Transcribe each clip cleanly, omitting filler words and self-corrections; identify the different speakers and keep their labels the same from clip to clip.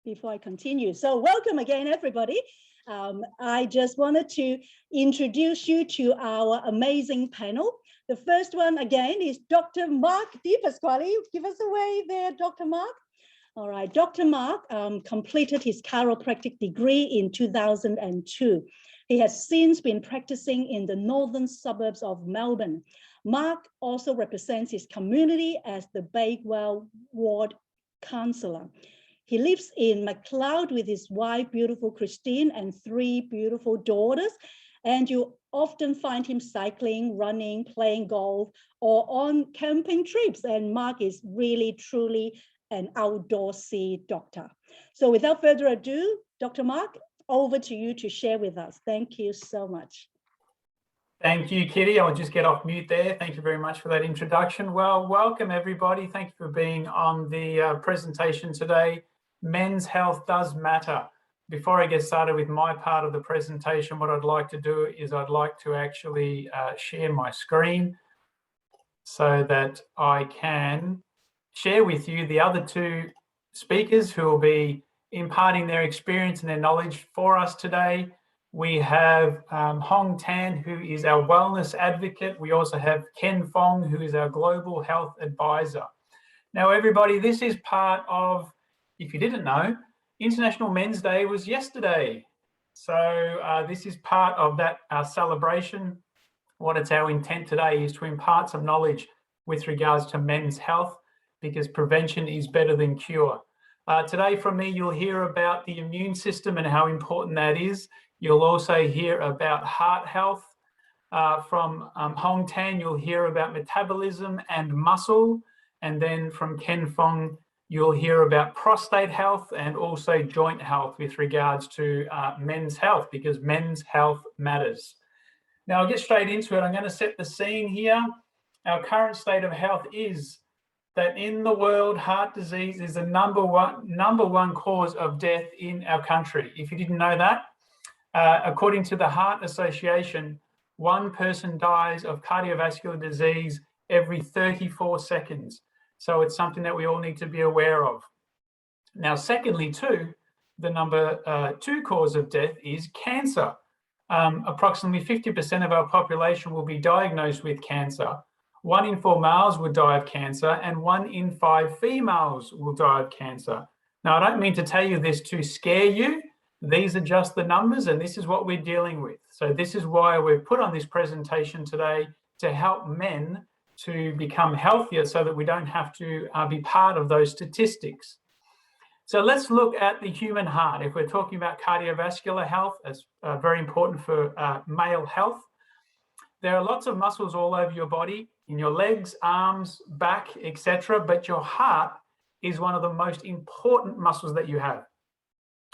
Speaker 1: before I continue. So welcome again, everybody. I just wanted to introduce you to our amazing panel. The first one again is Dr. Mark D Pasquale. Give us a wave there, Dr. Mark. All right, Dr. Mark completed his chiropractic degree in 2002. He has since been practicing in the northern suburbs of Melbourne. Mark also represents his community as the Bakewell Ward Councillor. He lives in McLeod with his wife, beautiful Christine, and 3 beautiful daughters. And you often find him cycling, running, playing golf, or on camping trips. And Mark is really, truly an outdoorsy doctor. So without further ado, Dr. Mark, over to you to share with us. Thank you so much.
Speaker 2: Thank you, Kitty. I'll just get off mute there. Thank you very much for that introduction. Well, welcome everybody. Thank you for being on the presentation today. Men's health does matter. Before I get started with my part of the presentation, what I'd like to do is I'd like to actually share my screen so that I can share with you the other 2 speakers who will be imparting their experience and their knowledge for us today. We have Hong Tan, who is our wellness advocate. We also have Ken Fong, who is our global health advisor. Now, everybody, this is part of, if you didn't know, International Men's Day was yesterday. So this is part of that celebration. What it's our intent today is to impart some knowledge with regards to men's health, because prevention is better than cure. Today from me, you'll hear about the immune system and how important that is. You'll also hear about heart health. From Hong Tan, you'll hear about metabolism and muscle. And then from Ken Fong, you'll hear about prostate health and also joint health with regards to men's health, because men's health matters. Now, I'll get straight into it. I'm going to set the scene here. Our current state of health is that in the world, heart disease is the number one cause of death in our country. If you didn't know that, according to the Heart Association, 1 person dies of cardiovascular disease every 34 seconds. So it's something that we all need to be aware of. Now, secondly, too, the number 2 cause of death is cancer. Approximately 50% of our population will be diagnosed with cancer. 1 in 4 males will die of cancer, and 1 in 5 females will die of cancer. Now, I don't mean to tell you this to scare you. These are just the numbers, and this is what we're dealing with. So this is why we've put on this presentation today, to help men to become healthier so that we don't have to be part of those statistics. So let's look at the human heart. If we're talking about cardiovascular health, as very important for male health, there are lots of muscles all over your body, in your legs, arms, back, etc. But your heart is one of the most important muscles that you have.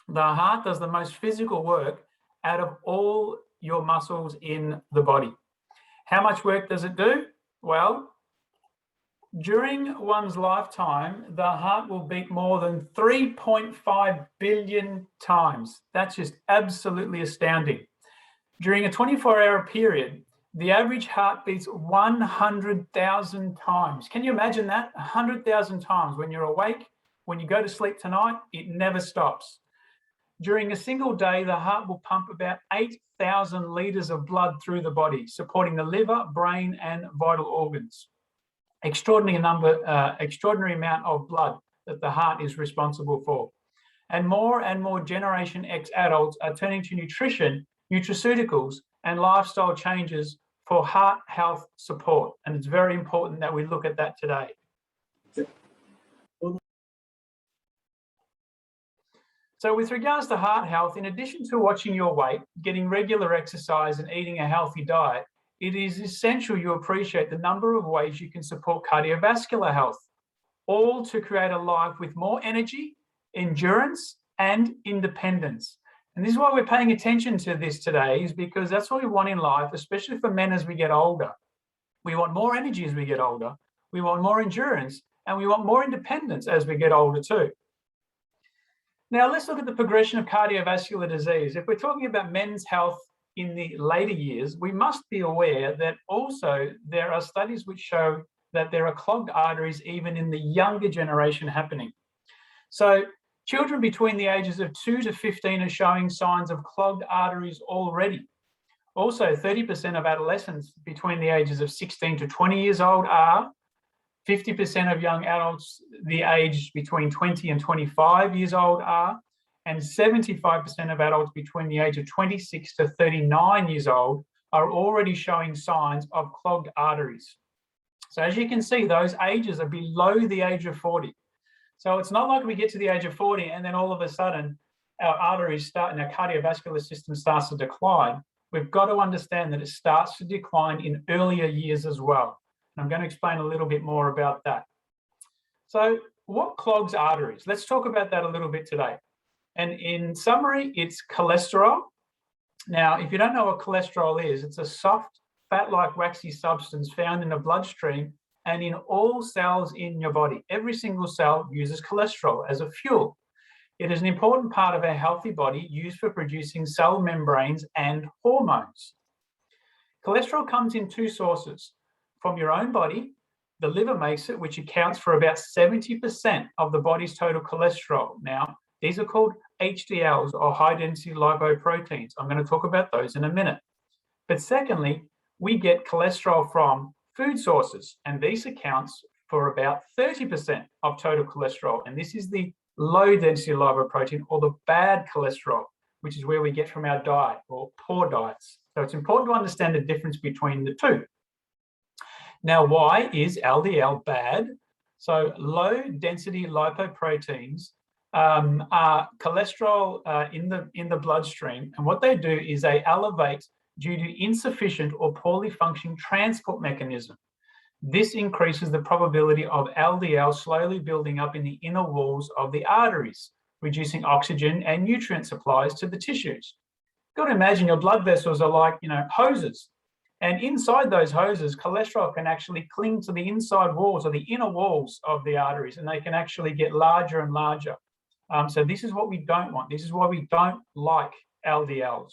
Speaker 2: The heart does the most physical work out of all your muscles in the body. How much work does it do? Well, during one's lifetime, the heart will beat more than 3.5 billion times. That's just absolutely astounding. During a 24-hour period, the average heart beats 100,000 times. Can you imagine that? 100,000 times. When you're awake, when you go to sleep tonight, it never stops. During a single day, the heart will pump about 8,000 litres of blood through the body, supporting the liver, brain, and vital organs. Extraordinary amount of blood that the heart is responsible for. And more Generation X adults are turning to nutrition, nutraceuticals, and lifestyle changes for heart health support. And it's very important that we look at that today. So with regards to heart health, in addition to watching your weight, getting regular exercise and eating a healthy diet, it is essential you appreciate the number of ways you can support cardiovascular health, all to create a life with more energy, endurance, and independence. And this is why we're paying attention to this today, is because that's what we want in life, especially for men as we get older. We want more energy as we get older, we want more endurance, and we want more independence as we get older too. Now, let's look at the progression of cardiovascular disease. If we're talking about men's health in the later years, we must be aware that also there are studies which show that there are clogged arteries even in the younger generation happening. So Children between the ages of 2 to 15 are showing signs of clogged arteries already. Also, 30% of adolescents between the ages of 16 to 20 years old are, 50% of young adults the age between 20 and 25 years old are, and 75% of adults between the age of 26 to 39 years old are already showing signs of clogged arteries. So as you can see, those ages are below the age of 40. So it's not like we get to the age of 40 and then all of a sudden our arteries start and our cardiovascular system starts to decline. We've got to understand that it starts to decline in earlier years as well. And I'm going to explain a little bit more about that. So what clogs arteries? Let's talk about that a little bit today. And in summary, it's cholesterol. Now, if you don't know what cholesterol is, it's a soft, fat-like waxy substance found in the bloodstream and in all cells in your body. Every single cell uses cholesterol as a fuel. It is an important part of our healthy body used for producing cell membranes and hormones. Cholesterol comes in two sources. From your own body, the liver makes it, which accounts for about 70% of the body's total cholesterol. Now, these are called HDLs or high-density lipoproteins. I'm going to talk about those in a minute. But secondly, we get cholesterol from food sources, and these accounts for about 30% of total cholesterol. And this is the low-density lipoprotein or the bad cholesterol, which is where we get from our diet or poor diets. So it's important to understand the difference between the two. Now, why is LDL bad? So low-density lipoproteins are cholesterol in the bloodstream, and what they do is they elevate due to insufficient or poorly functioning transport mechanism. This increases the probability of LDL slowly building up in the inner walls of the arteries, reducing oxygen and nutrient supplies to the tissues. You've got to imagine your blood vessels are like, hoses. And inside those hoses, cholesterol can actually cling to the inside walls or the inner walls of the arteries, and they can actually get larger and larger. So this is what we don't want. This is why we don't like LDLs.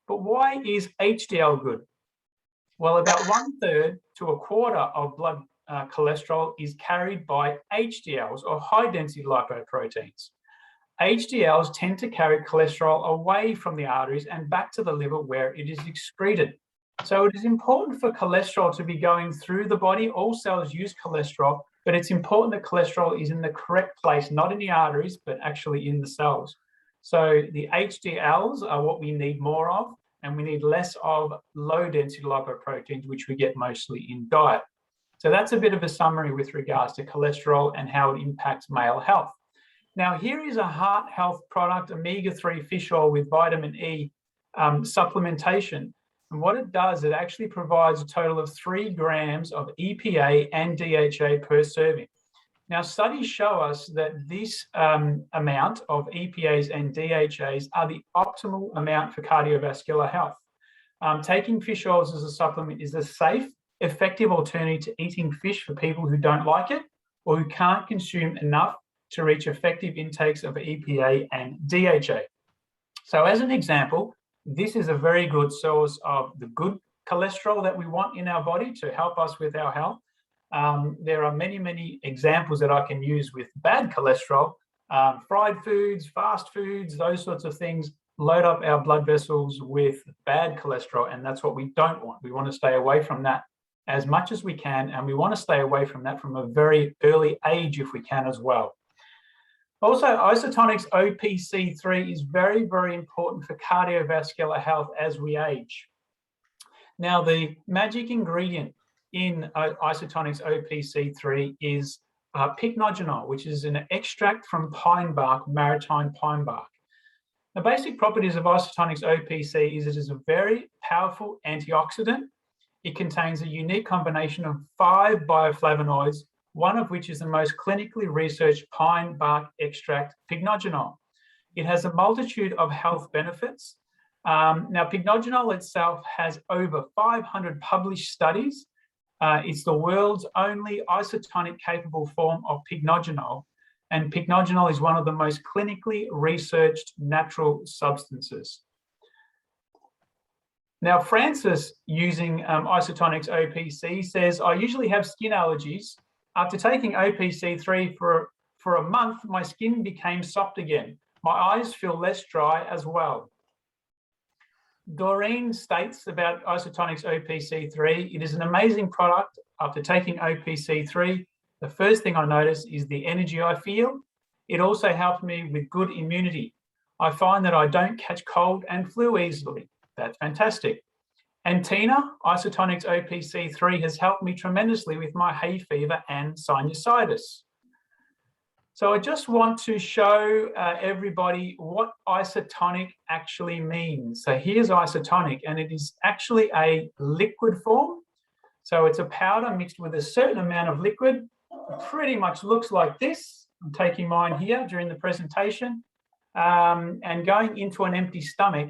Speaker 2: But why is HDL good? Well, about 1/3 to a quarter of blood cholesterol is carried by HDLs or high-density lipoproteins. HDLs tend to carry cholesterol away from the arteries and back to the liver where it is excreted. So it is important for cholesterol to be going through the body. All cells use cholesterol, but it's important that cholesterol is in the correct place, not in the arteries, but actually in the cells. So the HDLs are what we need more of, and we need less of low-density lipoproteins, which we get mostly in diet. So that's a bit of a summary with regards to cholesterol and how it impacts male health. Now, here is a heart health product, omega-3 fish oil with vitamin E supplementation. And what it does, it actually provides a total of 3 grams of EPA and DHA per serving. Now, studies show us that this amount of EPAs and DHAs are the optimal amount for cardiovascular health. Taking fish oils as a supplement is a safe, effective alternative to eating fish for people who don't like it or who can't consume enough to reach effective intakes of EPA and DHA. So as an example, this is a very good source of the good cholesterol that we want in our body to help us with our health. There are many, many examples that I can use with bad cholesterol. Fried foods, fast foods, those sorts of things load up our blood vessels with bad cholesterol, and that's what we don't want. We want to stay away from that as much as we can, and we want to stay away from that from a very early age if we can as well. Also, Isotonix Opc3 is very, very important for cardiovascular health as we age. Now, the magic ingredient in Isotonix Opc3 is pycnogenol, which is an extract from pine bark, maritime pine bark. The basic properties of Isotonix Opc is it is a very powerful antioxidant. It contains a unique combination of 5 bioflavonoids, one of which is the most clinically researched pine bark extract, pycnogenol. It has a multitude of health benefits. Now, pycnogenol itself has over 500 published studies. It's the world's only isotonic capable form of pycnogenol, and pycnogenol is one of the most clinically researched natural substances. Now, Francis, using Isotonix OPC, says, I usually have skin allergies. After taking OPC3 for For a month, my skin became soft again. My eyes feel less dry as well. Doreen states about Isotonix Opc3, it is an amazing product. After taking Opc3, the first thing I notice is the energy I feel. It also helps me with good immunity. I find that I don't catch cold and flu easily. That's fantastic. And Tina, Isotonix Opc3 has helped me tremendously with my hay fever and sinusitis. So I just want to show everybody what isotonic actually means. So here's isotonic, and it is actually a liquid form. So it's a powder mixed with a certain amount of liquid. It pretty much looks like this. I'm taking mine here during the presentation. And going into an empty stomach,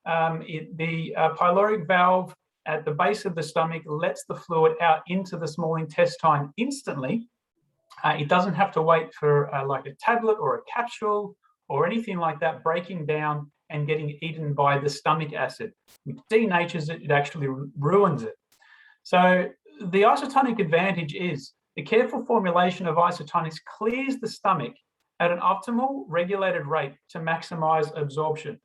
Speaker 2: the pyloric valve at the base of the stomach lets the fluid out into the small intestine instantly. It doesn't have to wait for like a tablet or a capsule or anything like that breaking down and getting eaten by the stomach acid, which denatures it, it actually ruins it. So the isotonic advantage is the careful formulation of isotonics clears the stomach at an optimal regulated rate to maximize absorption.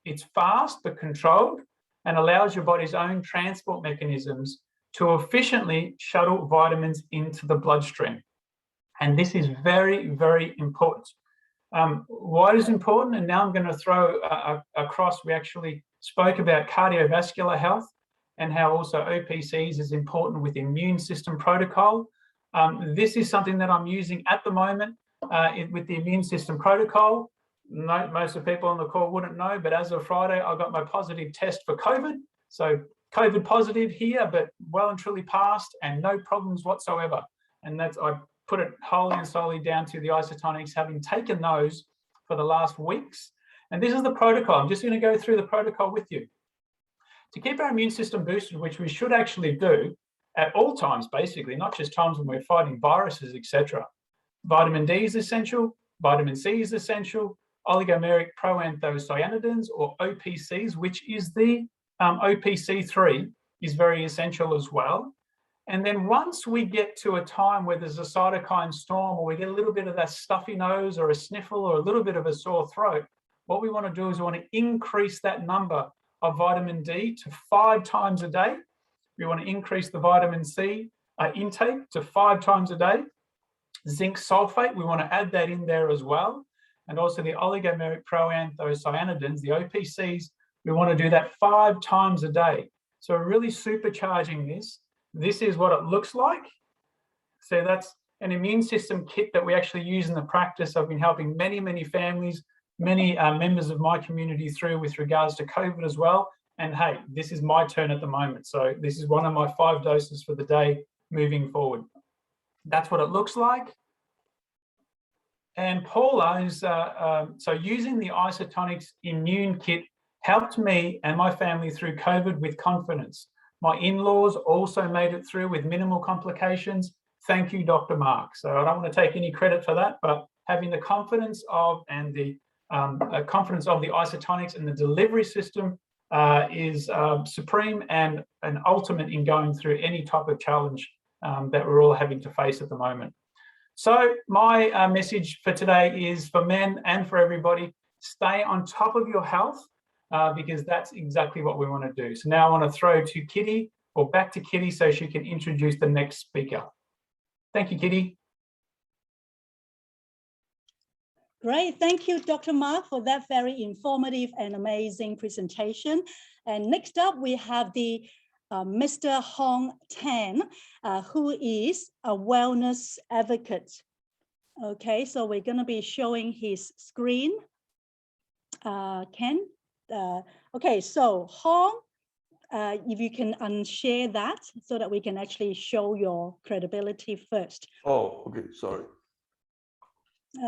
Speaker 2: It's fast but controlled and allows your body's own transport mechanisms to efficiently shuttle vitamins into the bloodstream. And this is very, very important. Why is it important? And now I'm going to throw across, we actually spoke about cardiovascular health and how also OPCs is important with immune system protocol. This is something that I'm using at the moment with the immune system protocol. No, most of the people on the call wouldn't know, but as of Friday, I got my positive test for COVID. So COVID positive here, but well and truly passed and no problems whatsoever. And that's, I put it wholly and solely down to the isotonics, having taken those for the last weeks. And this is the protocol. I'm just going to go through the protocol with you. To keep our immune system boosted, which we should actually do at all times, basically, not just times when we're fighting viruses, etc. Vitamin D is essential, vitamin C is essential, oligomeric proanthocyanidins or OPCs, which is the OPC3, is very essential as well. And then once we get to a time where there's a cytokine storm or we get a little bit of that stuffy nose or a sniffle or a little bit of a sore throat, what we want to do is we want to increase that number of vitamin D to 5 times a day. We want to increase the vitamin C intake to 5 times a day. Zinc sulfate, we want to add that in there as well. And also the oligomeric proanthocyanidins, the OPCs, we want to do that 5 times a day. So we're really supercharging this. This is what it looks like. So that's an immune system kit that we actually use in the practice. I've been helping many, many families, many members of my community through with regards to COVID as well. And hey, this is my turn at the moment. So this is one of my 5 doses for the day moving forward. That's what it looks like. And Paula is, so using the Isotonics Immune Kit helped me and my family through COVID with confidence. My in-laws also made it through with minimal complications. Thank you, Dr. Mark. So I don't want to take any credit for that, but having the confidence of and the confidence of the Isotonics and the delivery system is supreme and an ultimate in going through any type of challenge that we're all having to face at the moment. So my message for today is for men and for everybody, stay on top of your health because that's exactly what we want to do. So now I want to throw to Kitty or back to Kitty so she can introduce the next speaker. Thank you, Kitty.
Speaker 1: Great, thank you, Dr. Mark, for that very informative and amazing presentation. And next up, we have the Mr. Hong Tan, who is a wellness advocate. Okay, so we're going to be showing his screen. Ken? Okay, so Hong, if you can unshare that so that we can actually show your credibility first.
Speaker 3: Oh, okay, sorry.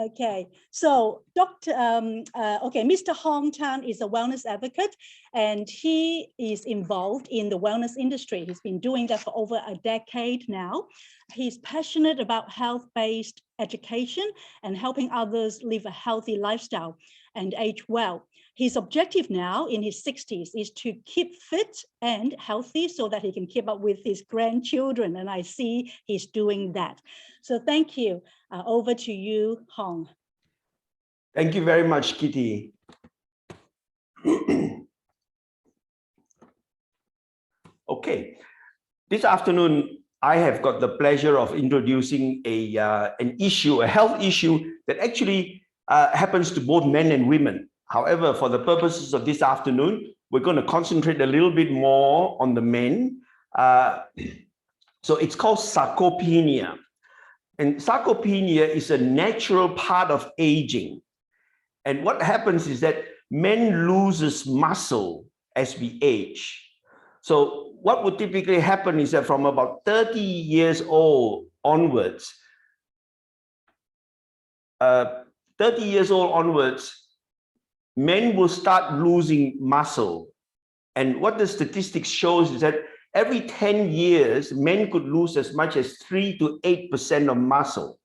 Speaker 1: Okay, so Mr. Hong Tan is a wellness advocate and he is involved in the wellness industry. He's been doing that for over a decade now. He's passionate about health-based education and helping others live a healthy lifestyle and age well. His objective now in his 60s is to keep fit and healthy so that he can keep up with his grandchildren. And I see he's doing that. So thank you. Over to you, Hong.
Speaker 3: Thank you very much, Kitty. Okay, this afternoon, I have got the pleasure of introducing an issue, a health issue that actually happens to both men and women. However, for the purposes of this afternoon, we're going to concentrate a little bit more on the men. So it's called sarcopenia. And sarcopenia is a natural part of aging. And what happens is that men loses muscle as we age. So what would typically happen is that from about 30 years old onwards, 30 years old onwards, men will start losing muscle. And what the statistics shows is that every 10 years, men could lose as much as 3 to 8% of muscle.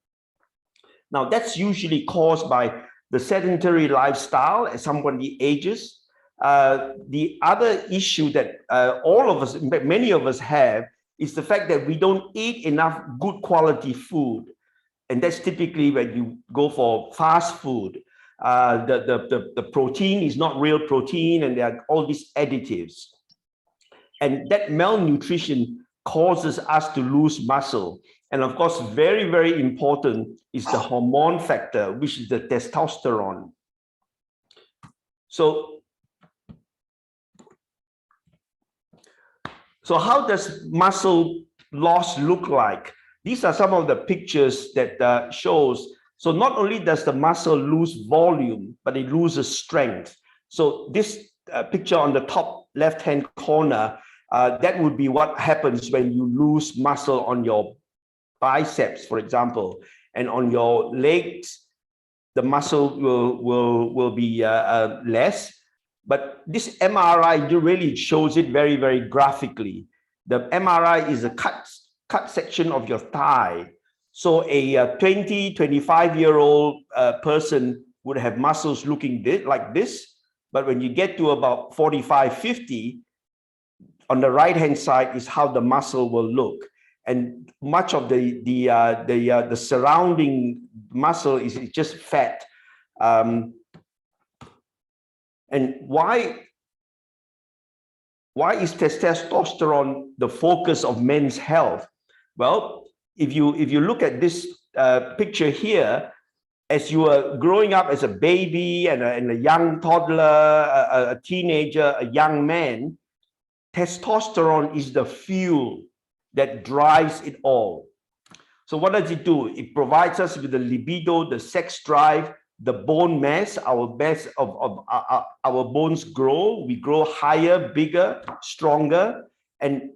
Speaker 3: Now, that's usually caused by the sedentary lifestyle as somebody ages. The other issue that all of us, many of us have, is the fact that we don't eat enough good quality food. And that's typically when you go for fast food. The protein is not real protein, and there are all these additives. And that malnutrition causes us to lose muscle. And of course, very, very important is the hormone factor, which is the testosterone. So how does muscle loss look like? These are some of the pictures that shows. So not only does the muscle lose volume, but it loses strength. So this picture on the top left-hand corner, that would be what happens when you lose muscle on your biceps, for example, and on your legs, the muscle will be less. But this MRI really shows it very, very graphically. The MRI is a cut section of your thigh. So a 20, 25-year-old person would have muscles looking like this. But when you get to about 45, 50, on the right-hand side is how the muscle will look. And much of the surrounding muscle is just fat. And why is testosterone the focus of men's health? Well, if you look at this picture here, as you are growing up as a baby and a young toddler, a teenager, a young man, testosterone is the fuel that drives it all. So what does it do? It provides us with the libido, the sex drive, the bone mass. Our bones grow. We grow higher, bigger, stronger. And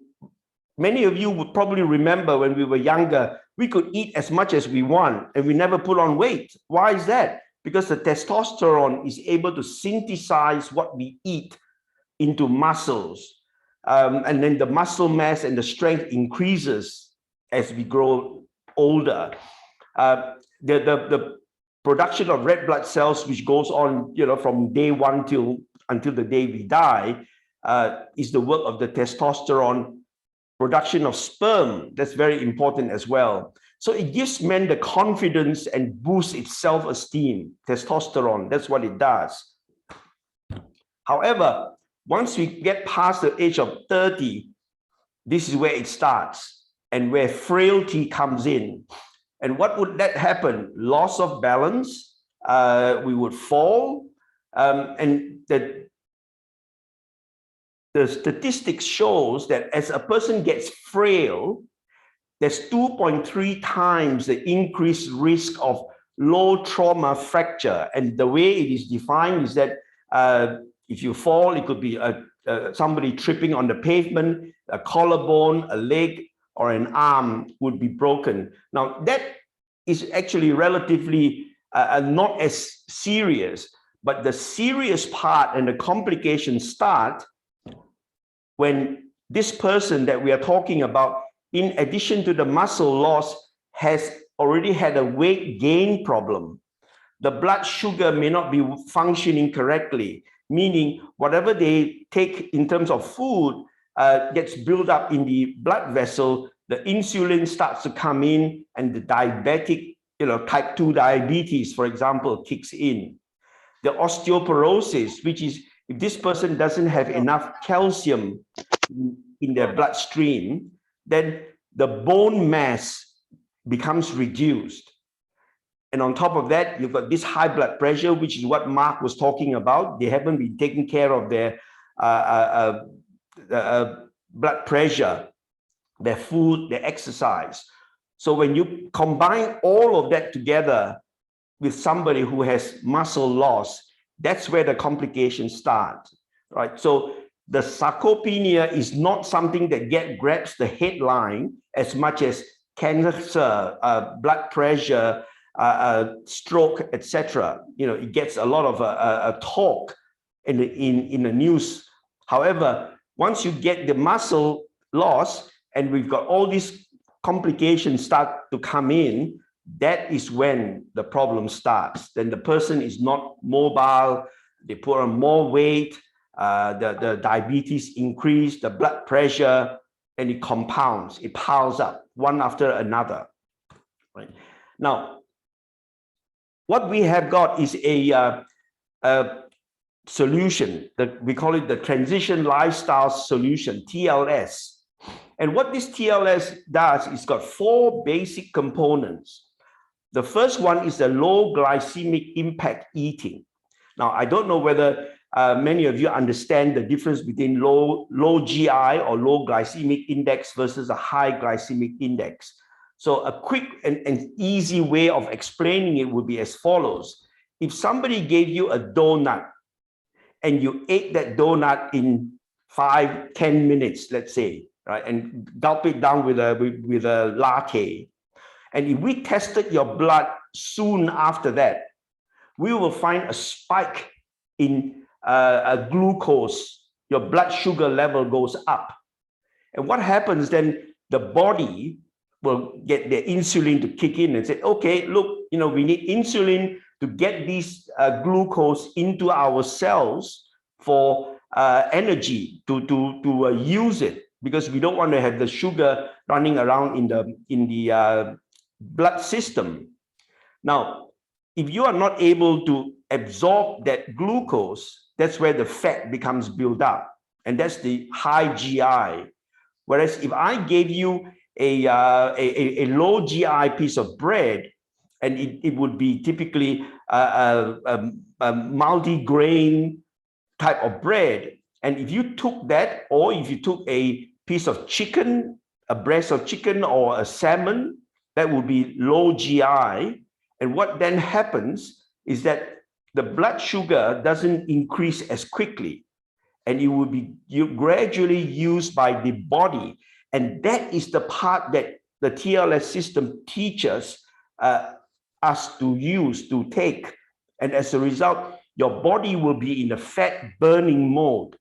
Speaker 3: many of you would probably remember when we were younger, we could eat as much as we want and we never put on weight. Why is that? Because the testosterone is able to synthesize what we eat into muscles. And then the muscle mass and the strength increases as we grow older. The production of red blood cells, which goes on, from day one until the day we die, is the work of the testosterone. Production of sperm, that's very important as well. So it gives men the confidence and boosts its self-esteem. Testosterone, that's what it does. However, once we get past the age of 30, this is where it starts and where frailty comes in. And what would that happen? Loss of balance, we would fall, and the statistics shows that as a person gets frail, there's 2.3 times the increased risk of low trauma fracture. And the way it is defined is that if you fall, it could be somebody tripping on the pavement, a collarbone, a leg, or an arm would be broken. Now, that is actually relatively not as serious, but the serious part and the complications start when this person that we are talking about in addition to the muscle loss, has already had a weight gain problem. The blood sugar may not be functioning correctly, meaning whatever they take in terms of food gets built up in the blood vessel, the insulin starts to come in, and the diabetic, type 2 diabetes, for example, kicks in. The osteoporosis, which is if this person doesn't have enough calcium in their bloodstream, then the bone mass becomes reduced. And on top of that, you've got this high blood pressure, which is what Mark was talking about. They haven't been taking care of their blood pressure, their food, their exercise. So when you combine all of that together with somebody who has muscle loss, that's where the complications start, right? So the sarcopenia is not something that grabs the headline as much as cancer, blood pressure, stroke, etc. It gets a lot of talk in the news. However, once you get the muscle loss and we've got all these complications start to come in, that is when the problem starts. Then the person is not mobile, they put on more weight, the diabetes increase, the blood pressure, and it compounds, it piles up one after another. Right? Now, what we have got is a solution that we call it the Transition Lifestyle Solution, TLS. And what this TLS does is got 4 basic components. The first one is the low glycemic impact eating. Now, I don't know whether many of you understand the difference between low GI or low glycemic index versus a high glycemic index. So a quick and easy way of explaining it would be as follows. If somebody gave you a donut and you ate that donut in 5-10 minutes, let's say, right, and gulp it down with a latte, and if we tested your blood soon after that, we will find a spike in glucose. Your blood sugar level goes up. And what happens then, the body will get the insulin to kick in and say, okay, look, we need insulin to get this glucose into our cells for energy to use it, because we don't want to have the sugar running around in the blood system. Now, if you are not able to absorb that glucose, that's where the fat becomes built up, and that's the high GI. Whereas if I gave you a low GI piece of bread, and it would be typically a multi-grain type of bread, and if you took that, or if you took a piece of chicken, a breast of chicken or a salmon, that would be low GI. And what then happens is that the blood sugar doesn't increase as quickly, and it will be gradually used by the body. And that is the part that the TLS system teaches us to use, to take. And as a result, your body will be in a fat burning mode.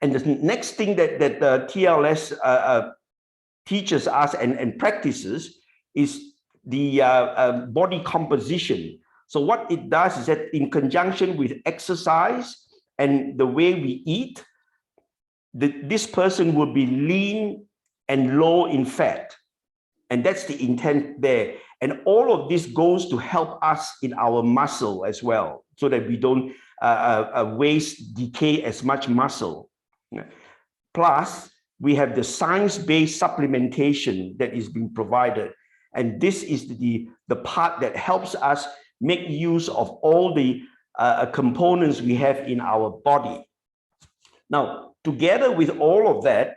Speaker 3: And the next thing that the TLS teaches us and practices is the body composition. So what it does is that in conjunction with exercise and the way we eat, this person will be lean and low in fat. And that's the intent there. And all of this goes to help us in our muscle as well, so that we don't waste, decay as much muscle. Plus, we have the science-based supplementation that is being provided. And this is the part that helps us make use of all the components we have in our body. Now, together with all of that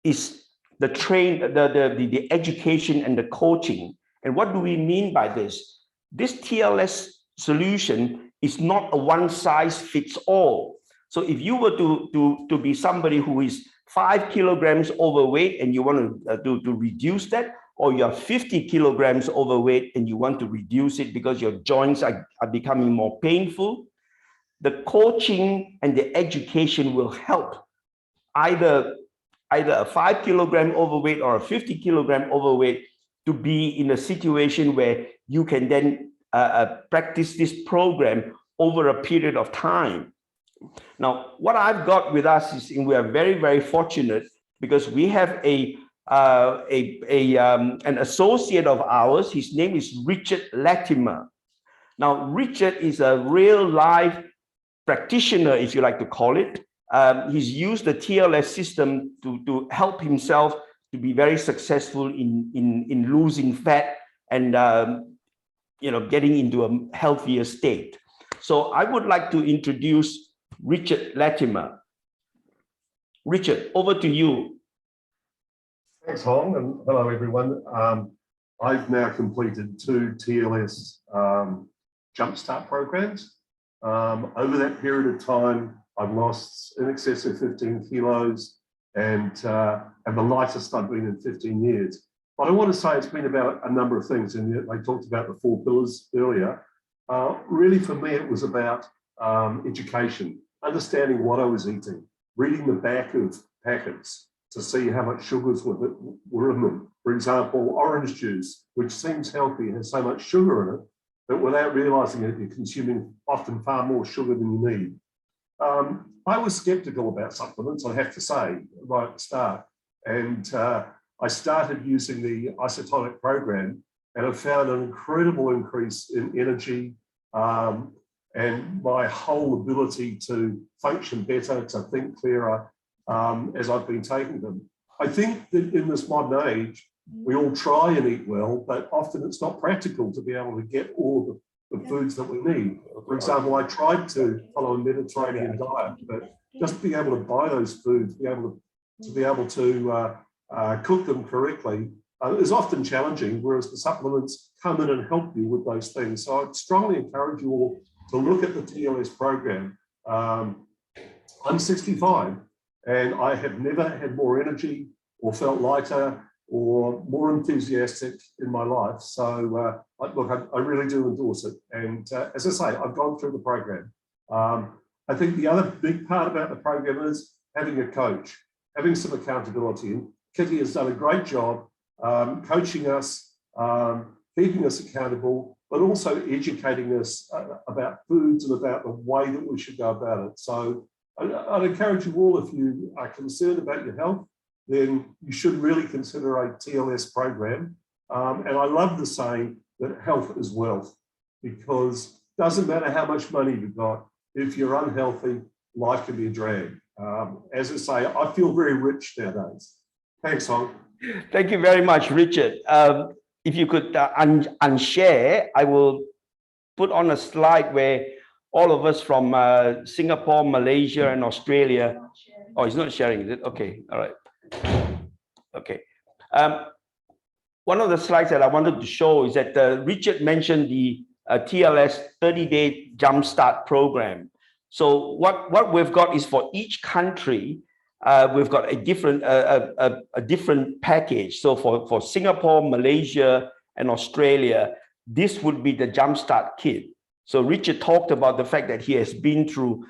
Speaker 3: is the education and the coaching. And what do we mean by this? This TLS solution is not a one-size-fits-all. So if you were to be somebody who is 5 kilograms overweight and you want to reduce that, or you're 50 kilograms overweight and you want to reduce it because your joints are becoming more painful, the coaching and the education will help either either a 5 kilogram overweight or a 50 kilogram overweight to be in a situation where you can then practice this program over a period of time. Now, what I've got with us is, and we are very, very fortunate because we have an associate of ours. His name is Richard Latimer. Now, Richard is a real life practitioner, if you like to call it. He's used the TLS system to help himself to be very successful in losing fat and getting into a healthier state. So I would like to introduce Richard Latimer. Richard, over to you.
Speaker 4: Thanks, Hong, and hello, everyone. I've now completed 2 TLS Jumpstart programs. Over that period of time, I've lost in excess of 15 kilos and the lightest I've been in 15 years. But I want to say it's been about a number of things, and they talked about the 4 pillars earlier. Really, for me, it was about education, understanding what I was eating, reading the back of packets to see how much sugars were in them. For example, orange juice, which seems healthy, has so much sugar in it, but without realizing it, you're consuming often far more sugar than you need. I was skeptical about supplements, I have to say, right at the start. And I started using the Isotonic program, and I found an incredible increase in energy and my whole ability to function better, to think clearer as I've been taking them. I think that in this modern age, we all try and eat well, but often it's not practical to be able to get all the foods that we need. For example, I tried to follow a Mediterranean diet, but just being able to buy those foods, be able to cook them correctly is often challenging, whereas the supplements come in and help you with those things. So I'd strongly encourage you all to look at the TLS program. I'm 65 and I have never had more energy or felt lighter or more enthusiastic in my life. So look, I really do endorse it. And as I say, I've gone through the program. I think the other big part about the program is having a coach, having some accountability. And Kitty has done a great job coaching us, keeping us accountable, but also educating us about foods and about the way that we should go about it. So I'd encourage you all, if you are concerned about your health, then you should really consider a TLS program. And I love the saying that health is wealth, because it doesn't matter how much money you've got, if you're unhealthy, life can be a drag. As I say, I feel very rich nowadays. Thanks, Hong.
Speaker 3: Thank you very much, Richard. If you could unshare, I will put on a slide where all of us from Singapore, Malaysia, and Australia. Oh, it's not sharing, is it? Okay, all right. Okay. One of the slides that I wanted to show is that Richard mentioned the TLS 30-day Jumpstart program. So what we've got is for each country, we've got a different package. So for Singapore, Malaysia, and Australia, this would be the Jumpstart kit. So Richard talked about the fact that he has been through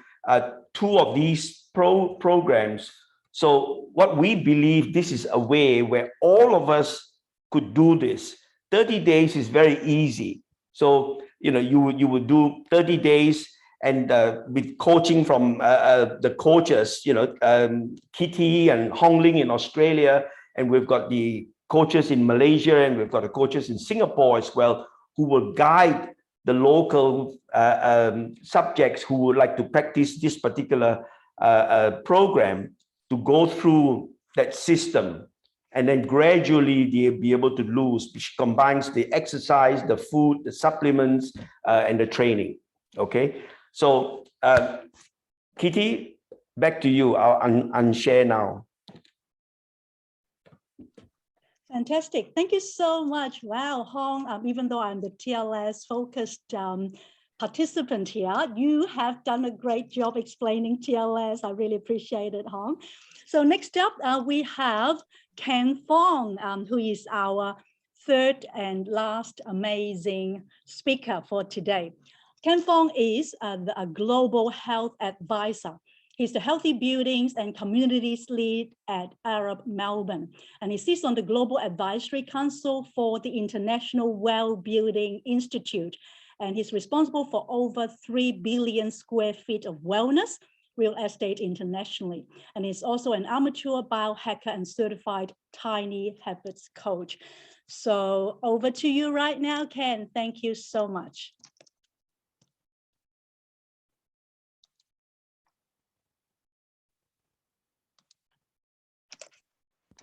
Speaker 3: 2 of these programs. So what we believe, this is a way where all of us could do this. 30 days is very easy. So, you would do 30 days and with coaching from the coaches, Kitty and Hong Ling in Australia, and we've got the coaches in Malaysia, and we've got the coaches in Singapore as well, who will guide the local subjects who would like to practice this particular program to go through that system, and then gradually they'll be able to lose, which combines the exercise, the food, the supplements, and the training. Okay, so Kitty, back to you. I'll unshare now.
Speaker 1: Fantastic. Thank you so much. Wow, Hong, even though I'm the TLS focused participant here, you have done a great job explaining TLS. I really appreciate it, Hong. So next up, we have Ken Fong, who is our 3rd and last amazing speaker for today. Ken Fong is a global health advisor. He's the Healthy Buildings and Communities Lead at Arab Melbourne, and he sits on the Global Advisory Council for the International Well Building Institute, and he's responsible for over 3 billion square feet of wellness real estate internationally. And he's also an amateur biohacker and certified tiny habits coach. So over to you right now, Ken. Thank you so much.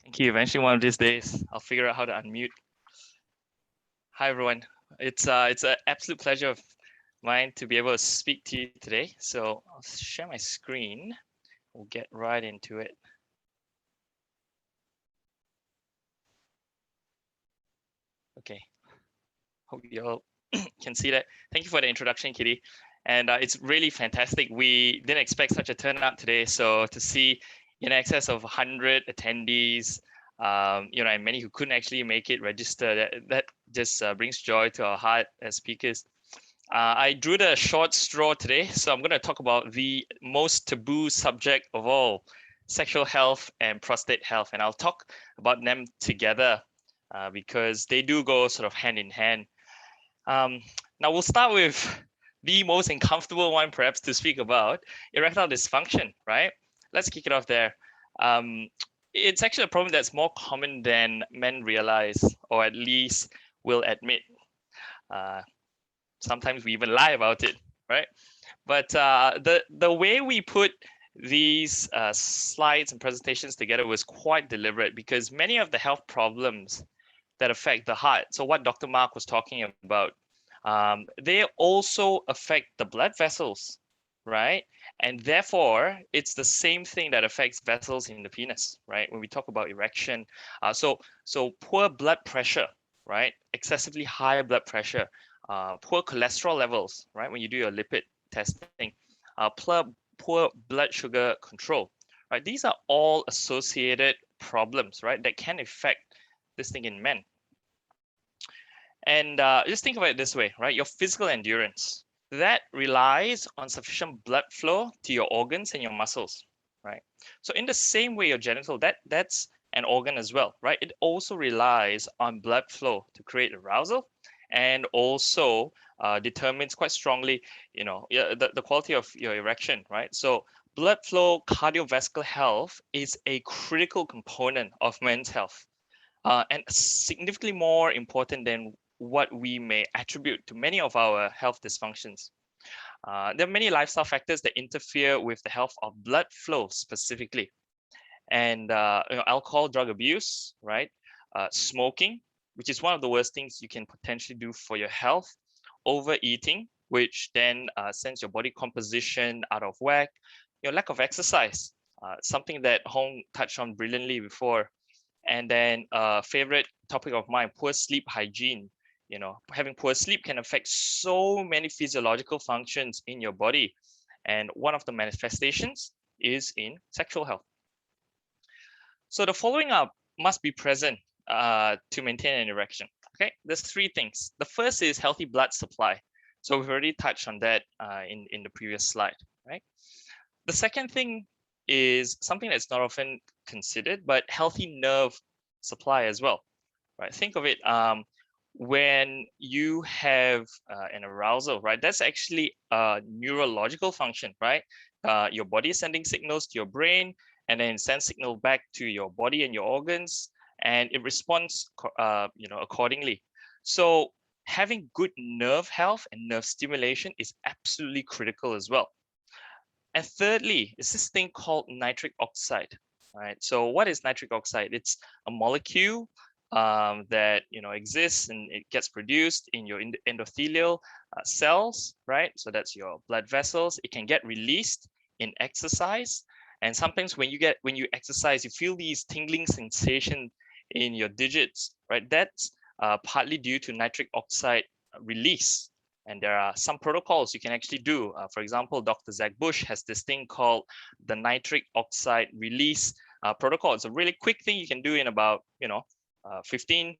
Speaker 5: Thank you. Eventually, one of these days, I'll figure out how to unmute. Hi, everyone. It's an absolute pleasure of mine to be able to speak to you today. So I'll share my screen. We'll get right into it. Okay. Hope you all can see that. Thank you for the introduction, Kitty. And it's really fantastic. We didn't expect such a turnout today. So to see in excess of 100 attendees, and many who couldn't actually make it register, that just brings joy to our heart as speakers. I drew the short straw today, so I'm going to talk about the most taboo subject of all, sexual health and prostate health, and I'll talk about them together because they do go sort of hand in hand. Now we'll start with the most uncomfortable one perhaps to speak about, erectile dysfunction, right? Let's kick it off there. It's actually a problem that's more common than men realize, or at least will admit. Sometimes we even lie about it, right? But the way we put these slides and presentations together was quite deliberate, because many of the health problems that affect the heart, so what Dr. Mark was talking about, they also affect the blood vessels, right? And therefore, it's the same thing that affects vessels in the penis, right? When we talk about erection, so poor blood pressure, right? Excessively high blood pressure, poor cholesterol levels, right? When you do your lipid testing, poor blood sugar control, right? These are all associated problems, right? That can affect this thing in men. And just think about it this way, right? Your physical endurance, that relies on sufficient blood flow to your organs and your muscles, right? So in the same way, your genital, that's an organ as well, right? It also relies on blood flow to create arousal, and also determines quite strongly, the quality of your erection, right? So blood flow, cardiovascular health is a critical component of men's health, and significantly more important than what we may attribute to many of our health dysfunctions. There are many lifestyle factors that interfere with the health of blood flow specifically. And alcohol, drug abuse, right? Smoking, which is one of the worst things you can potentially do for your health. Overeating, which then sends your body composition out of whack. Your lack of exercise, something that Hong touched on brilliantly before. And then favorite topic of mine, poor sleep hygiene. Having poor sleep can affect so many physiological functions in your body. And one of the manifestations is in sexual health. So the following up must be present to maintain an erection. Okay, there's three things. The first is healthy blood supply. So we've already touched on that in the previous slide, right? The second thing is something that's not often considered, but healthy nerve supply as well, right? Think of it, when you have an arousal, right? That's actually a neurological function, right? Your body is sending signals to your brain, and then sends signal back to your body and your organs, and it responds, accordingly. So having good nerve health and nerve stimulation is absolutely critical as well. And thirdly, is this thing called nitric oxide, right? So what is nitric oxide? It's a molecule that exists, and it gets produced in your endothelial cells, right? So that's your blood vessels. It can get released in exercise, and sometimes when you exercise, you feel these tingling sensation in your digits, right? That's partly due to nitric oxide release. And there are some protocols you can actually do. For example, Dr. Zach Bush has this thing called the nitric oxide release protocol. It's a really quick thing you can do in about 15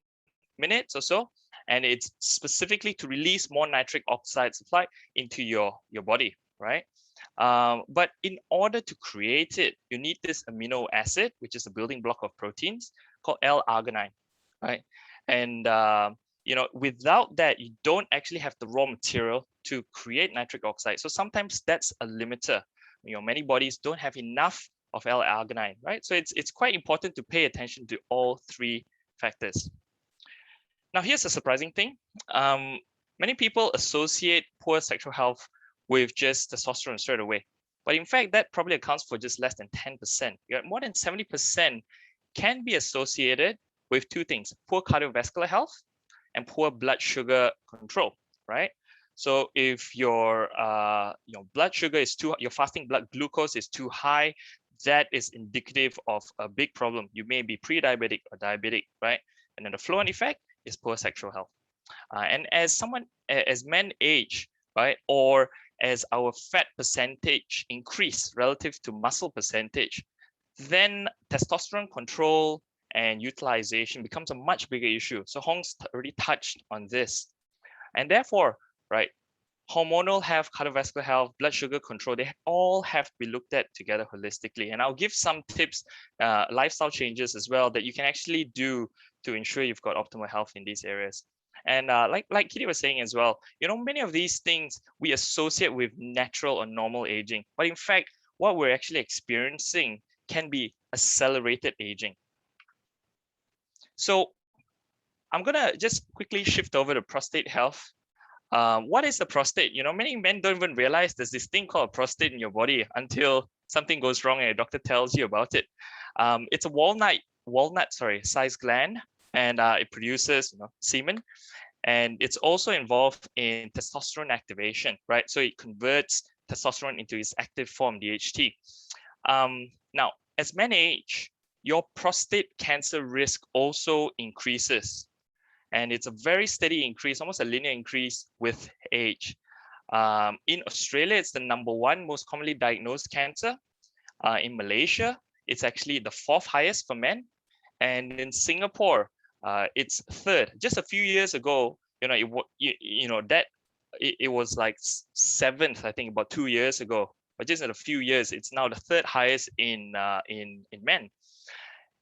Speaker 5: minutes or so, and it's specifically to release more nitric oxide supply into your body, right? But in order to create it, you need this amino acid, which is a building block of proteins called L-arginine, right? And you know, without that, you don't actually have the raw material to create nitric oxide. So sometimes that's a limiter. You know, many bodies don't have enough of L-arginine, right? So it's quite important to pay attention to all three factors. Now, here's a surprising thing. Many people associate poor sexual health with just testosterone straight away. But in fact, that probably accounts for just less than 10%. More than 70% can be associated with two things: poor cardiovascular health and poor blood sugar control, right? So if your blood sugar is your fasting blood glucose is too high, that is indicative of a big problem. You may be pre-diabetic or diabetic, right? And then the flow-on effect is poor sexual health. And as men age, right, or as our fat percentage increase relative to muscle percentage, then testosterone control and utilization becomes a much bigger issue. So Hong's already touched on this. And therefore, right, hormonal health, cardiovascular health, blood sugar control, they all have to be looked at together holistically. And I'll give some tips, lifestyle changes as well, that you can actually do to ensure you've got optimal health in these areas. And like Kitty was saying as well, you know, many of these things we associate with natural or normal aging, but in fact, what we're actually experiencing can be accelerated aging. So I'm gonna just quickly shift over to prostate health. What is the prostate? You know, many men don't even realize there's this thing called a prostate in your body until something goes wrong and a doctor tells you about it. It's a walnut sized gland, and it produces, you know, semen, and it's also involved in testosterone activation, right? So it converts testosterone into its active form, DHT. Now, as men age, your prostate cancer risk also increases. And it's a very steady increase, almost a linear increase with age. In Australia, it's the #1 most commonly diagnosed cancer. In Malaysia, it's actually the 4th highest for men. And in Singapore, it's 3rd. Just a few years ago, you know, it was like 7th, I think, about 2 years ago. But just in a few years, it's now the 3rd highest in men.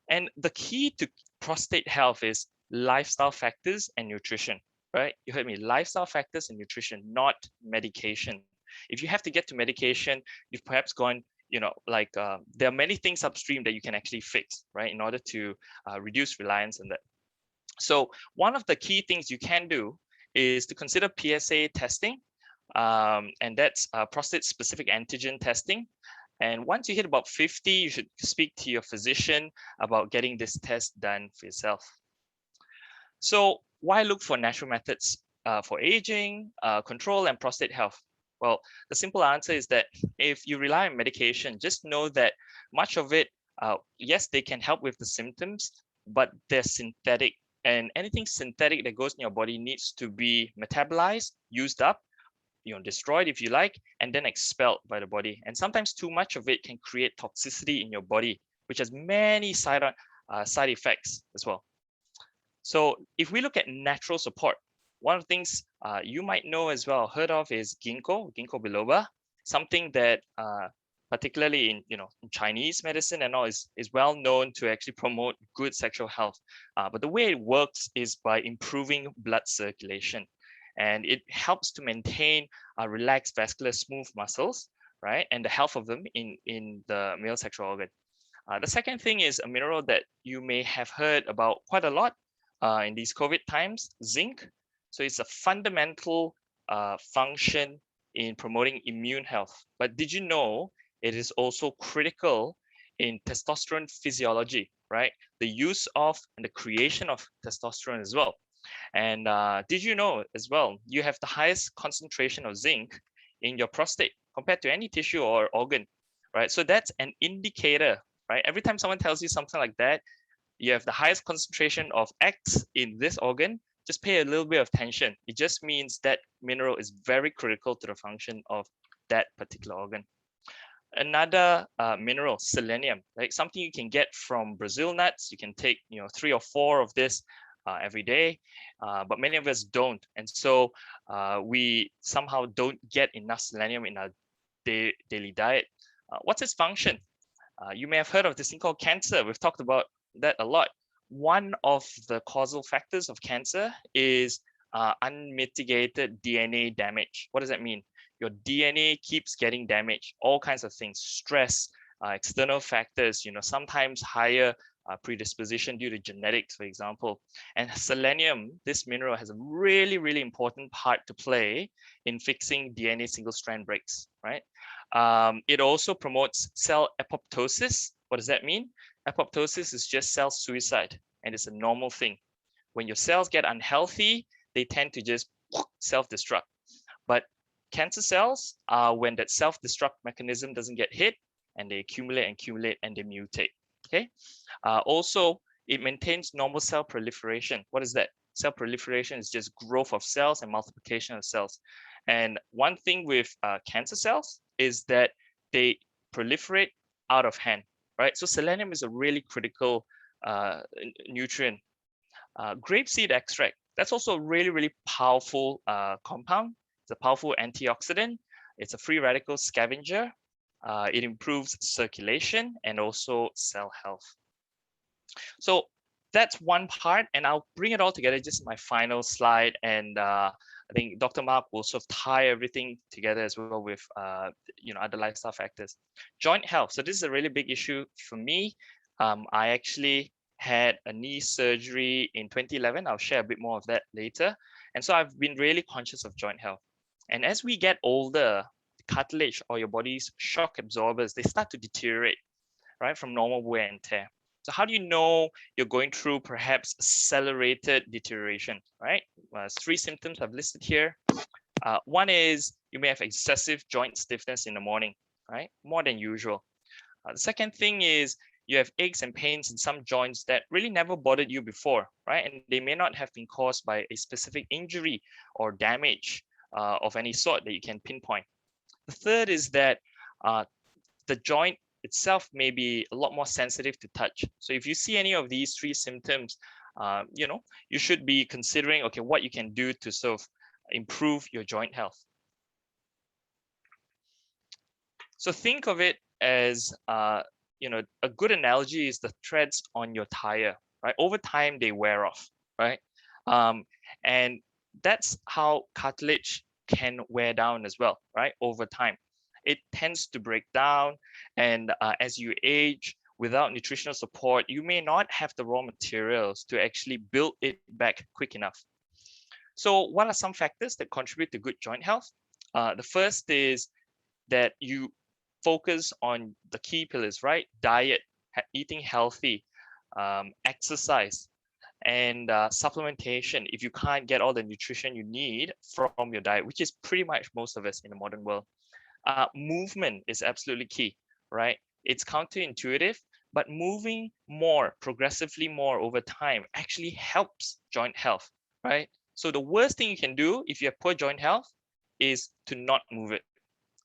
Speaker 5: And the key to prostate health is lifestyle factors and nutrition, right? You heard me, lifestyle factors and nutrition, not medication. If you have to get to medication, you've perhaps gone, you know, like there are many things upstream that you can actually fix, right? In order to reduce reliance on that. So one of the key things you can do is to consider PSA testing, and that's prostate specific antigen testing. And once you hit about 50, you should speak to your physician about getting this test done for yourself. So why look for natural methods for aging, control, and prostate health? Well, the simple answer is that if you rely on medication, just know that much of it, yes, they can help with the symptoms, but they're synthetic. And anything synthetic that goes in your body needs to be metabolized, used up, you know, destroyed if you like, and then expelled by the body. And sometimes too much of it can create toxicity in your body, which has many side effects as well. So if we look at natural support, one of the things you might know as well, heard of, is ginkgo biloba, something that particularly in Chinese medicine and all is well known to actually promote good sexual health. But the way it works is by improving blood circulation, and it helps to maintain relaxed, vascular, smooth muscles, right, and the health of them in the male sexual organ. The second thing is a mineral that you may have heard about quite a lot in these COVID times, zinc. So it's a fundamental function in promoting immune health. But did you know it is also critical in testosterone physiology, right? The use of and the creation of testosterone as well. And did you know as well, you have the highest concentration of zinc in your prostate compared to any tissue or organ, right? So that's an indicator, right? Every time someone tells you something like that, you have the highest concentration of X in this organ, just pay a little bit of attention. It just means that mineral is very critical to the function of that particular organ. Another mineral, selenium, like something you can get from Brazil nuts. You can take 3 or 4 of this every day, but many of us don't. And so we somehow don't get enough selenium in our daily diet. What's its function? You may have heard of this thing called cancer. We've talked about that a lot. One of the causal factors of cancer is unmitigated DNA damage. What does that mean? Your DNA keeps getting damaged, all kinds of things, stress, external factors, sometimes higher predisposition due to genetics, for example. And selenium, this mineral, has a really, really important part to play in fixing DNA single strand breaks, right? It also promotes cell apoptosis. What does that mean? Apoptosis is just cell suicide, and it's a normal thing. When your cells get unhealthy, they tend to just self-destruct. But cancer cells are when that self-destruct mechanism doesn't get hit, and they accumulate and they mutate. Okay. Also, it maintains normal cell proliferation. What is that? Cell proliferation is just growth of cells and multiplication of cells. And one thing with cancer cells is that they proliferate out of hand, right? So selenium is a really critical nutrient. Grapeseed extract, that's also a really, really powerful compound. It's a powerful antioxidant. It's a free radical scavenger. It improves circulation and also cell health. So that's one part, and I'll bring it all together just in my final slide. And I think Dr. Mark will sort of tie everything together as well with other lifestyle factors. Joint health. So this is a really big issue for me. I actually had a knee surgery in 2011. I'll share a bit more of that later. And so I've been really conscious of joint health. And as we get older, cartilage or your body's shock absorbers, they start to deteriorate, right, from normal wear and tear. So how do you know you're going through perhaps accelerated deterioration, right? 3 symptoms I've listed here. One is you may have excessive joint stiffness in the morning, right? More than usual. The second thing is you have aches and pains in some joints that really never bothered you before, right? And they may not have been caused by a specific injury or damage of any sort that you can pinpoint. The third is that the joint itself may be a lot more sensitive to touch. So if you see any of these 3 symptoms, you should be considering, okay, what you can do to sort of improve your joint health. So think of it as, a good analogy is the threads on your tire, right? Over time, they wear off, right? And that's how cartilage can wear down as well, right? Over time, it tends to break down. And as you age, without nutritional support, you may not have the raw materials to actually build it back quick enough. So what are some factors that contribute to good joint health? The first is that you focus on the key pillars, right? Diet, eating healthy, exercise, and supplementation if you can't get all the nutrition you need from your diet, which is pretty much most of us in the modern world. Movement is absolutely key, right? It's counterintuitive, but moving more, progressively more over time actually helps joint health, right? So the worst thing you can do if you have poor joint health is to not move it.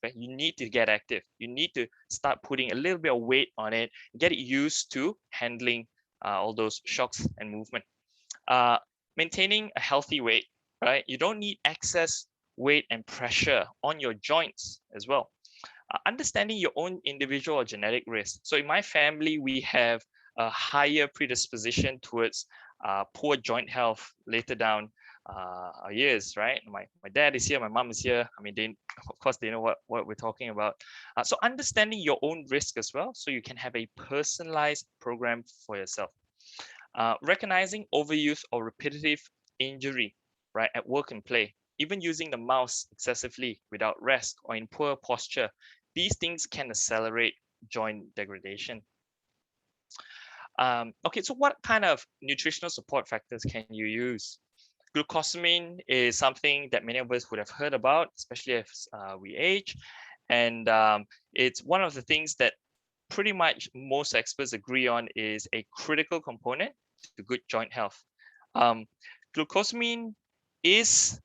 Speaker 5: Right? You need to get active. You need to start putting a little bit of weight on it, get it used to handling all those shocks and movement. Maintaining a healthy weight, right? You don't need excess weight and pressure on your joints as well. Understanding your own individual or genetic risk. So in my family, we have a higher predisposition towards poor joint health later down our years, right? My dad is here, my mom is here. I mean, of course, they know what we're talking about. So understanding your own risk as well, so you can have a personalized program for yourself. Recognizing overuse or repetitive injury, right, at work and play, even using the mouse excessively without rest or in poor posture, these things can accelerate joint degradation. Okay, so what kind of nutritional support factors can you use? Glucosamine is something that many of us would have heard about, especially as we age. And it's one of the things that pretty much most experts agree on is a critical component to good joint health. Glucosamine is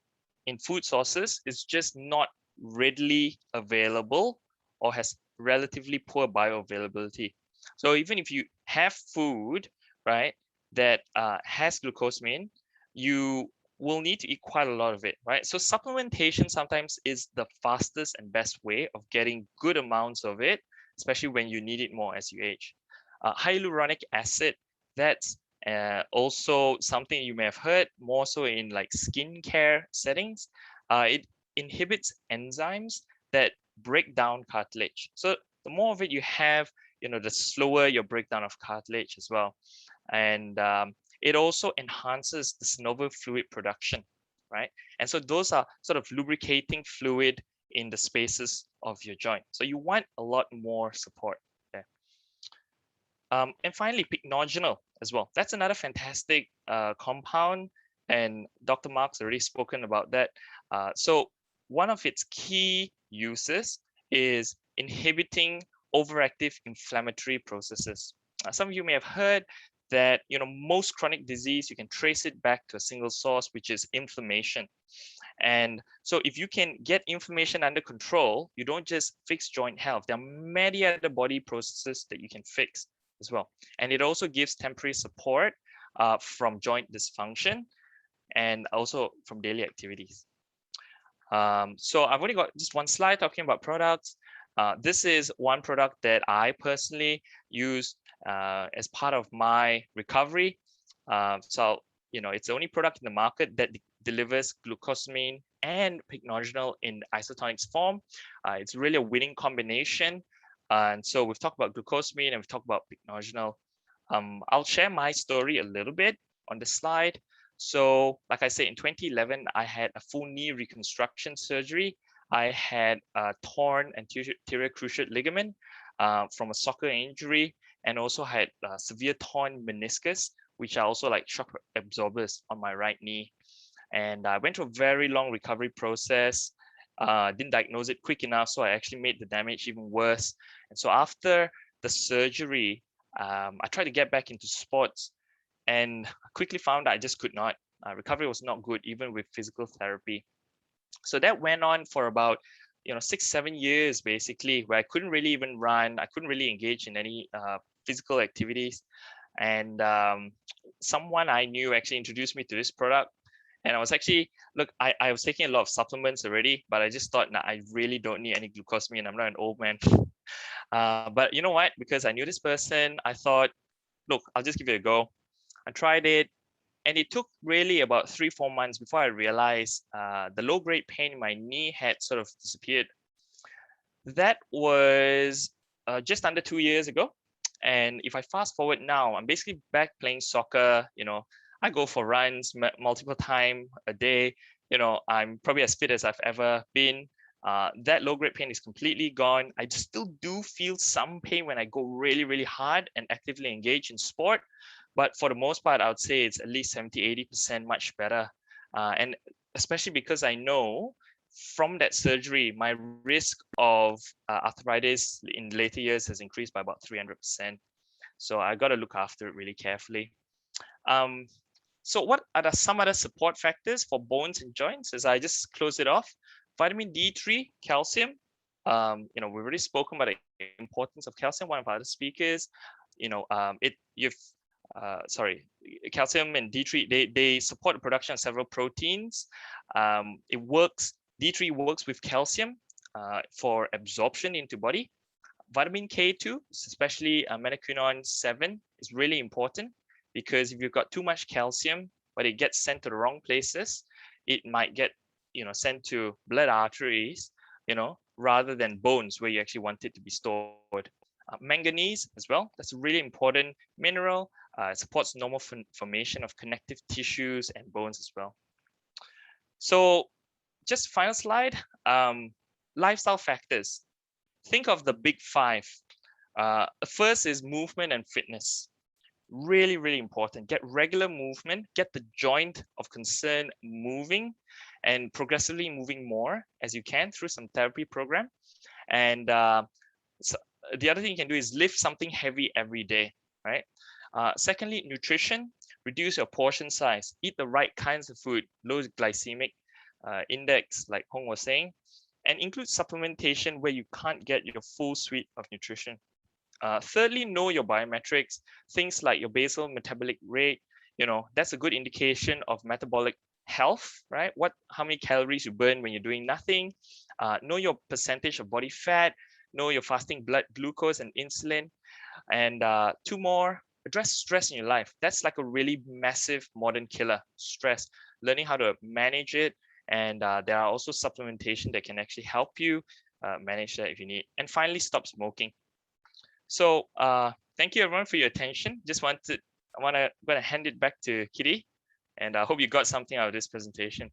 Speaker 5: in food sources, it's just not readily available or has relatively poor bioavailability. So even if you have food, right, that has glucosamine, you we'll need to eat quite a lot of it, right? So supplementation sometimes is the fastest and best way of getting good amounts of it, especially when you need it more as you age. Hyaluronic acid, that's also something you may have heard more so in like skincare settings. It inhibits enzymes that break down cartilage. So the more of it you have, the slower your breakdown of cartilage as well. And it also enhances the synovial fluid production, right? And so those are sort of lubricating fluid in the spaces of your joint. So you want a lot more support there. And finally, pycnogenol as well. That's another fantastic compound, and Dr. Mark's already spoken about that. So one of its key uses is inhibiting overactive inflammatory processes. Some of you may have heard that most chronic disease, you can trace it back to a single source, which is inflammation. And so if you can get inflammation under control, you don't just fix joint health. There are many other body processes that you can fix as well. And it also gives temporary support from joint dysfunction and also from daily activities. So I've only got just one slide talking about products. This is one product that I personally use as part of my recovery. So, it's the only product in the market that delivers glucosamine and pycnogenol in isotonics form. It's really a winning combination. And so we've talked about glucosamine and we've talked about pycnogenol. I'll share my story a little bit on the slide. So like I said, in 2011, I had a full knee reconstruction surgery. I had a torn anterior cruciate ligament from a soccer injury, and also had severe torn meniscus, which are also like shock absorbers on my right knee. And I went through a very long recovery process. Didn't diagnose it quick enough, so I actually made the damage even worse. And so after the surgery, I tried to get back into sports, and quickly found that I just could not. Recovery was not good, even with physical therapy. So that went on for about 6-7 years, basically, where I couldn't really even run. I couldn't really engage in any physical activities. And someone I knew actually introduced me to this product. And I was actually, I was taking a lot of supplements already, but I just thought, nah, I really don't need any glucosamine. I'm not an old man. But you know what? Because I knew this person, I thought, look, I'll just give it a go. I tried it, and it took really about 3-4 months before I realized the low-grade pain in my knee had sort of disappeared. That was just under 2 years ago. And if I fast forward now, I'm basically back playing soccer. I go for runs multiple times a day. I'm probably as fit as I've ever been. That low-grade pain is completely gone. I still do feel some pain when I go really, really hard and actively engage in sport. But for the most part, I would say it's at least 70-80% much better. And especially because I know from that surgery, my risk of arthritis in later years has increased by about 300%. So I got to look after it really carefully. So what are some other support factors for bones and joints? As I just close it off, vitamin D3, calcium. We've already spoken about the importance of calcium. One of our other speakers, calcium and D3, they support the production of several proteins. D3 works with calcium for absorption into body. Vitamin K2, especially methaquinone 7, is really important, because if you've got too much calcium, but it gets sent to the wrong places, it might get sent to blood arteries, rather than bones where you actually want it to be stored. Manganese as well, that's a really important mineral. It supports normal formation of connective tissues and bones as well. So just final slide, lifestyle factors. Think of the big 5. First is movement and fitness. Really, really important. Get regular movement, get the joint of concern moving, and progressively moving more as you can through some therapy program. And so the other thing you can do is lift something heavy every day, right? Secondly, nutrition. Reduce your portion size. Eat the right kinds of food, low glycemic index, like Hong was saying, and include supplementation where you can't get your full suite of nutrition. Thirdly, know your biometrics, things like your basal metabolic rate. That's a good indication of metabolic health, right? How many calories you burn when you're doing nothing. Know your percentage of body fat. Know your fasting blood glucose and insulin. And 2 more, address stress in your life. That's like a really massive modern killer, stress. Learning how to manage it. And there are also supplementation that can actually help you manage that if you need. And finally, stop smoking. So thank you everyone for your attention. I'm gonna hand it back to Kitty, and I hope you got something out of this presentation.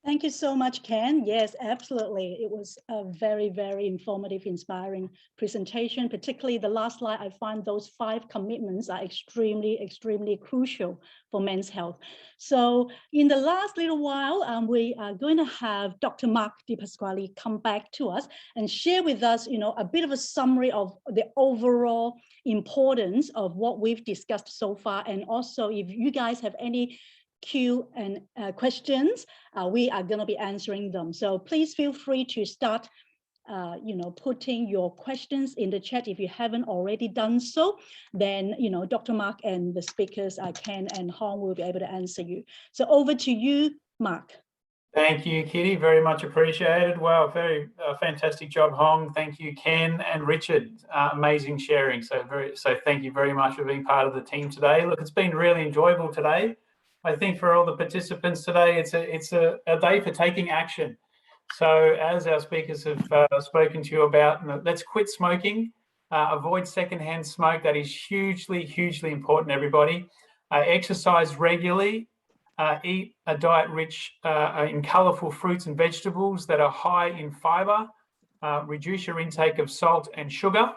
Speaker 1: Thank you so much, Ken. Yes, absolutely. It was a very, very informative, inspiring presentation, particularly the last slide. I find those 5 commitments are extremely, extremely crucial for men's health. So in the last little while, we are going to have Dr. Mark D Pasquale come back to us and share with us, a bit of a summary of the overall importance of what we've discussed so far. And also, if you guys have any and questions, we are going to be answering them. So please feel free to start, putting your questions in the chat if you haven't already done so. Then, Dr. Mark and the speakers, Ken and Hong, will be able to answer you. So over to you, Mark.
Speaker 2: Thank you, Kitty. Very much appreciated. Wow, very fantastic job, Hong. Thank you, Ken and Richard. Amazing sharing. So thank you very much for being part of the team today. Look, it's been really enjoyable today. I think for all the participants today, it's a day for taking action. So as our speakers have spoken to you about, let's quit smoking, avoid secondhand smoke. That is hugely, hugely important, everybody. Exercise regularly, eat a diet rich in colorful fruits and vegetables that are high in fiber, reduce your intake of salt and sugar.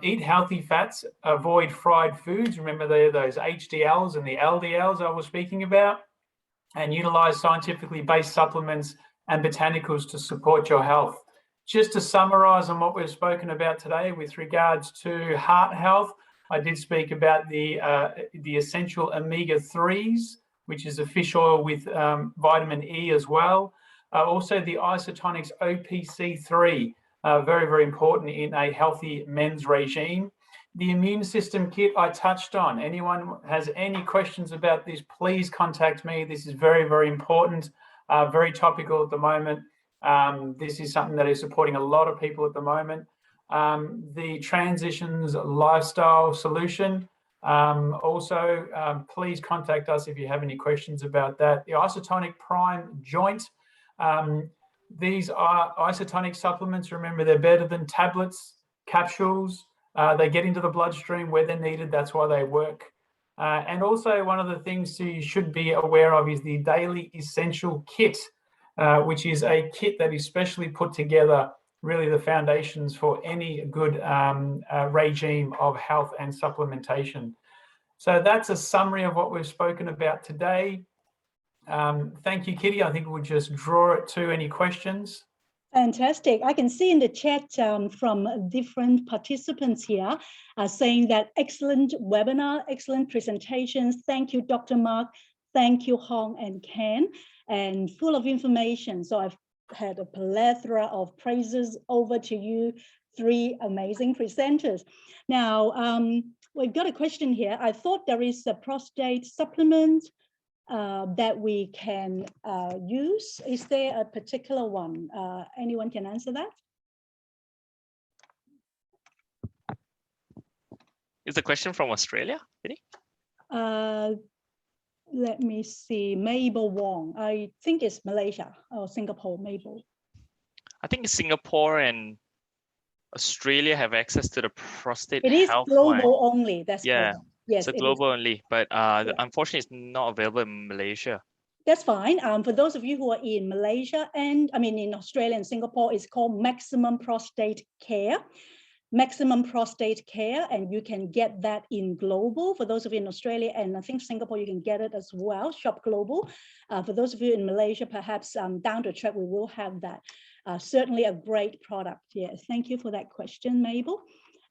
Speaker 2: Eat healthy fats, avoid fried foods. Remember those HDLs and the LDLs I was speaking about, and utilize scientifically based supplements and botanicals to support your health. Just to summarize on what we've spoken about today with regards to heart health, I did speak about the essential omega-3s, which is a fish oil with vitamin E as well. Also the Isotonic Opc3, very, very important in a healthy men's regime. The immune system kit I touched on. Anyone has any questions about this, please contact me. This is very, very important, very topical at the moment. This is something that is supporting a lot of people at the moment. The transitions lifestyle solution. Please contact us if you have any questions about that. The Isotonic Prime joint. These are isotonic supplements. Remember, they're better than tablets, capsules. They get into the bloodstream where they're needed. That's why they work. And also, one of the things you should be aware of is the Daily Essential Kit, which is a kit that is specially put together, really the foundations for any good regime of health and supplementation. So that's a summary of what we've spoken about today. Thank you, Kitty. I think we'll just draw it to any questions.
Speaker 1: Fantastic. I can see in the chat from different participants here saying that excellent webinar, excellent presentations. Thank you, Dr. Mark. Thank you, Hong and Ken, and full of information. So I've had a plethora of praises over to you, 3 amazing presenters. Now, we've got a question here. I thought there is a prostate supplement that we can use. Is there a particular one? Anyone can answer that?
Speaker 5: Is the question from Australia, Kitty?
Speaker 1: Let me see. Mabel Wong. I think it's Malaysia or Singapore. Mabel.
Speaker 5: I think Singapore and Australia have access to the prostate
Speaker 1: It is
Speaker 5: health
Speaker 1: global
Speaker 5: one.
Speaker 1: only. That's
Speaker 5: yeah.
Speaker 1: correct. Yes,
Speaker 5: so global only, but unfortunately, it's not available in Malaysia.
Speaker 1: That's fine. For those of you who are in Malaysia and in Australia and Singapore, it's called Maximum Prostate Care. Maximum Prostate Care, and you can get that in global. For those of you in Australia and I think Singapore, you can get it as well, Shop Global. For those of you in Malaysia, perhaps down the track, we will have that. Certainly a great product. Yes, thank you for that question, Mabel.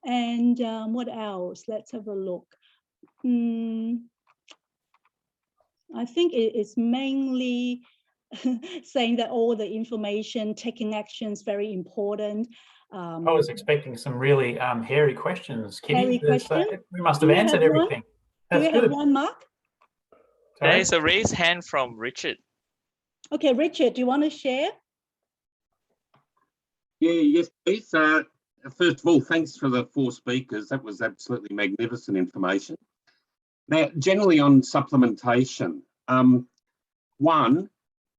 Speaker 1: And what else? Let's have a look. I think it's mainly saying that all the information, taking action is very important.
Speaker 2: I was expecting some really hairy questions, Kitty.
Speaker 1: Hairy question?
Speaker 2: We must have answered everything.
Speaker 1: Do you have one, Mark?
Speaker 5: There is a raised hand from Richard.
Speaker 1: Okay, Richard, do you want to share?
Speaker 6: Yeah, yes, please. First of all, thanks for the 4 speakers. That was absolutely magnificent information. Now, generally on supplementation, one,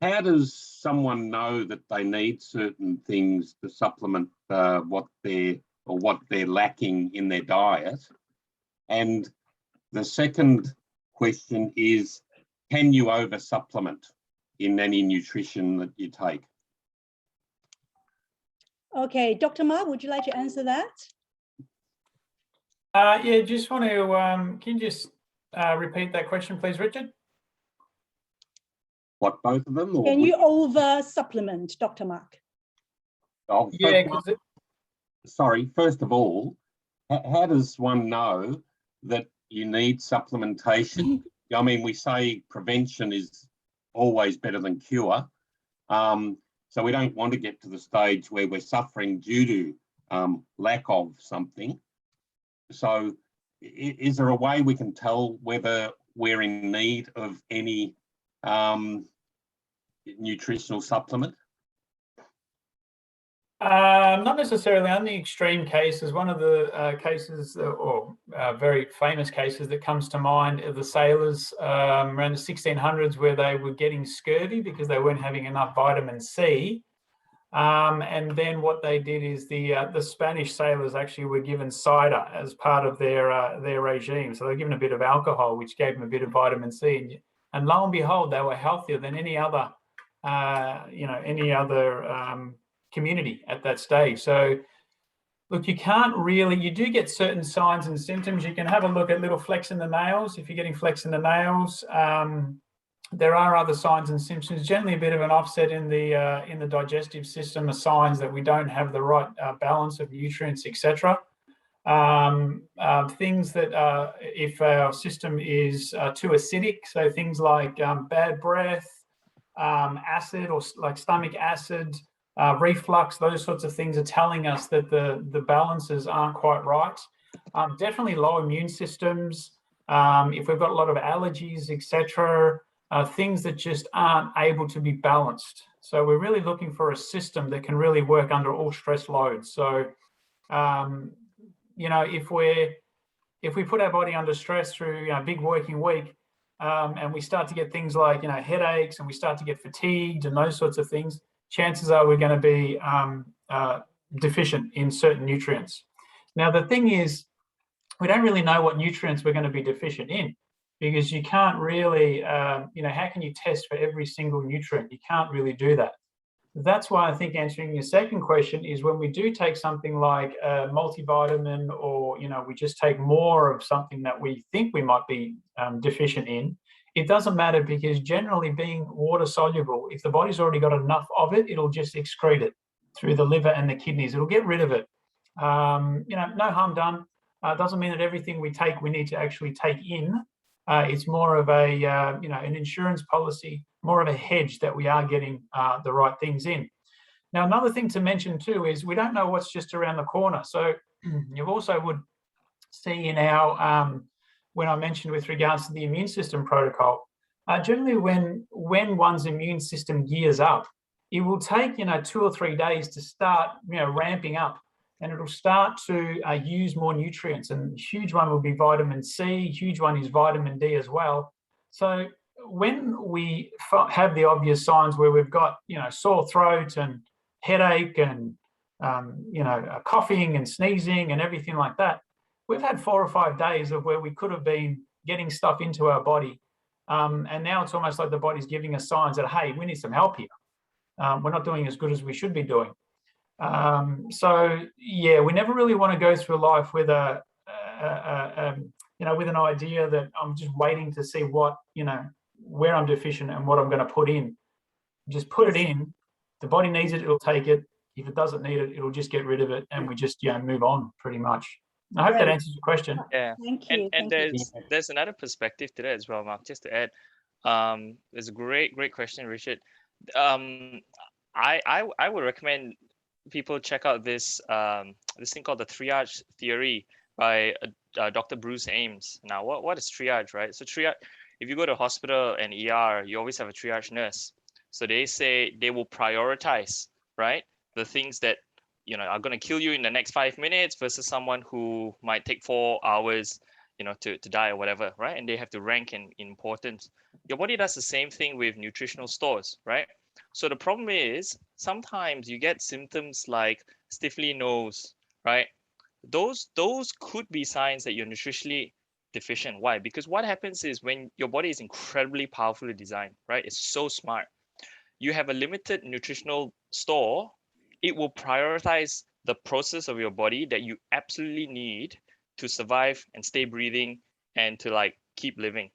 Speaker 6: how does someone know that they need certain things to supplement what they're lacking in their diet? And the second question is, can you over supplement in any nutrition that you take?
Speaker 1: Okay, Dr. Mark, would you like to answer that?
Speaker 2: Yeah, just want to, can you just repeat that question, please, Richard?
Speaker 6: What, both of them? Or
Speaker 1: Can you over supplement, Dr. Mark?
Speaker 6: Oh,
Speaker 2: Yeah,
Speaker 6: sorry, first of all, how does one know that you need supplementation? I mean, we say prevention is always better than cure. So we don't want to get to the stage where we're suffering due to lack of something. So is there a way we can tell whether we're in need of any nutritional supplement?
Speaker 2: Not necessarily. On the extreme cases, one of the cases or very famous cases that comes to mind are the sailors around the 1600s, where they were getting scurvy because they weren't having enough vitamin C. And then what they did is the Spanish sailors actually were given cider as part of their regime. So they were given a bit of alcohol, which gave them a bit of vitamin C, and lo and behold, they were healthier than any other, community at that stage. So look, you can't really, you do get certain signs and symptoms. You can have a look at little flecks in the nails. If you're getting flecks in the nails, there are other signs and symptoms, generally a bit of an offset in the digestive system, are signs that we don't have the right balance of nutrients, etc. Things that if our system is too acidic, so things like bad breath, acid, or like stomach acid, reflux, those sorts of things are telling us that the balances aren't quite right. Definitely low immune systems, if we've got a lot of allergies, etc., things that just aren't able to be balanced. So we're really looking for a system that can really work under all stress loads. So, if we put our body under stress through a big working week, and we start to get things like headaches, and we start to get fatigued and those sorts of things, chances are we're going to be deficient in certain nutrients. Now, the thing is, we don't really know what nutrients we're going to be deficient in, because you can't really, how can you test for every single nutrient? You can't really do that. That's why I think answering your second question is, when we do take something like a multivitamin, or, we just take more of something that we think we might be deficient in, it doesn't matter, because generally, being water soluble, if the body's already got enough of it, it'll just excrete it through the liver and the kidneys. It'll get rid of it. No harm done. Doesn't mean that everything we take, we need to actually take in. It's more of a, an insurance policy, more of a hedge that we are getting the right things in. Now, another thing to mention too is, we don't know what's just around the corner. So you also would see in our, when I mentioned with regards to the immune system protocol, generally when one's immune system gears up, it will take 2 or 3 days to start ramping up, and it'll start to use more nutrients. And a huge one will be vitamin C, huge one is vitamin D as well. So when we have the obvious signs where we've got sore throat and headache and coughing and sneezing and everything like that, we've had 4 or 5 days of where we could have been getting stuff into our body. And now it's almost like the body's giving us signs that, hey, we need some help here. We're not doing as good as we should be doing. So yeah, we never really want to go through life with with an idea that I'm just waiting to see what, where I'm deficient and what I'm going to put in. Just put it in. The body needs it, it'll take it. If it doesn't need it, it'll just get rid of it, and we just move on pretty much. I hope that answers your question.
Speaker 5: Yeah.
Speaker 1: Thank you.
Speaker 5: And there's another perspective to that as well, Mark, just to add. It's a great question, Richard. I would recommend people check out this this thing called the triage theory by Dr. Bruce Ames. Now, what is triage, right? So if you go to hospital and ER, you always have a triage nurse. So they say they will prioritize, right, the things that are going to kill you in the next 5 minutes versus someone who might take 4 hours, to die or whatever, right? And they have to rank in importance. Your body does the same thing with nutritional stores, right? So the problem is sometimes you get symptoms like stiffly nose, right? Those could be signs that you're nutritionally deficient. Why? Because what happens is when your body is incredibly powerfully designed, right? It's so smart. You have a limited nutritional store, it will prioritize the process of your body that you absolutely need to survive and stay breathing and to like keep living.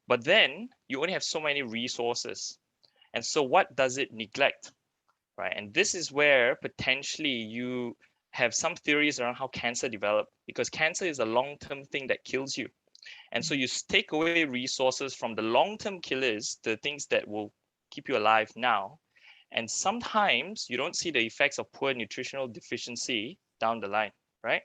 Speaker 5: But then you only have so many resources. And so what does it neglect, right? And this is where potentially you have some theories around how cancer develops, because cancer is a long-term thing that kills you. And so you take away resources from the long-term killers, the things that will keep you alive now. And sometimes you don't see the effects of poor nutritional deficiency down the line, right?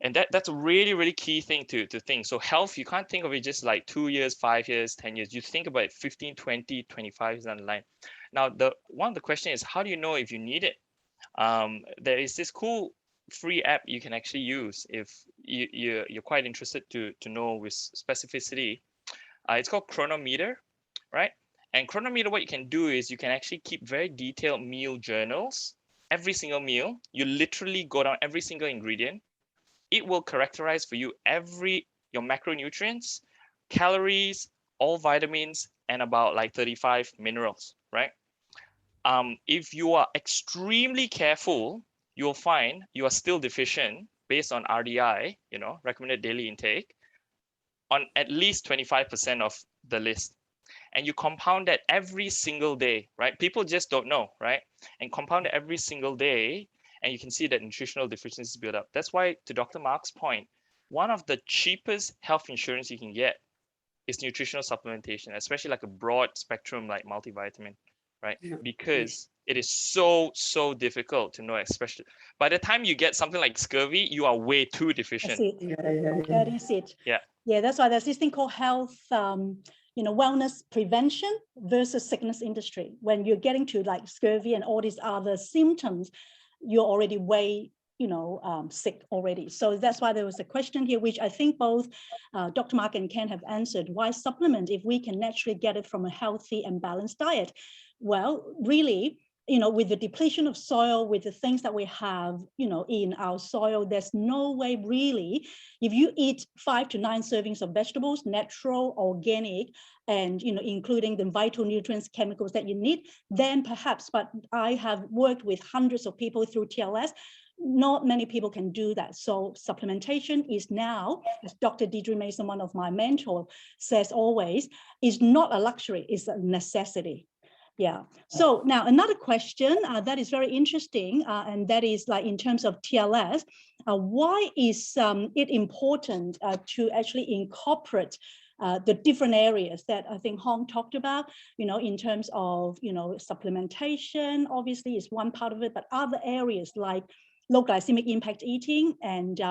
Speaker 5: And that's a really, really key thing to think. So health, you can't think of it just like 2 years, 5 years, 10 years. You think about it 15, 20, 25 years down the line. Now, one of the questions is, how do you know if you need it? There is this cool free app you can actually use if you're quite interested to know with specificity. It's called Chronometer, right? And Chronometer, what you can do is you can actually keep very detailed meal journals. Every single meal, you literally go down every single ingredient. It will characterize for you your macronutrients, calories, all vitamins, and about like 35 minerals, right? If you are extremely careful, you'll find you are still deficient based on RDI, recommended daily intake, on at least 25% of the list. And you compound that every single day, right? People just don't know, right? And compound it every single day, and you can see that nutritional deficiencies build up. That's why, to Dr. Mark's point, one of the cheapest health insurance you can get is nutritional supplementation, especially like a broad spectrum like multivitamin, right? Because it is so difficult to know, especially by the time you get something like scurvy, you are way too deficient.
Speaker 1: That's it. That is it.
Speaker 5: Yeah,
Speaker 1: that's why there's this thing called health wellness prevention versus sickness industry. When you're getting to like scurvy and all these other symptoms, you're already way sick already. So that's why there was a question here, which I think both Dr. Mark and Ken have answered. Why supplement if we can naturally get it from a healthy and balanced diet? Well, really, with the depletion of soil, with the things that we have, in our soil, there's no way really, if you eat 5 to 9 servings of vegetables, natural, organic, and, including the vital nutrients, chemicals that you need, then perhaps, but I have worked with hundreds of people through TLS, not many people can do that. So supplementation is now, as Dr. Deidre Mason, one of my mentors, says always, is not a luxury, it's a necessity. Yeah. So now another question that is very interesting, and that is like in terms of TLS, why is it important to actually incorporate the different areas that I think Hong talked about, in terms of, supplementation, obviously is one part of it, but other areas like low glycemic impact eating and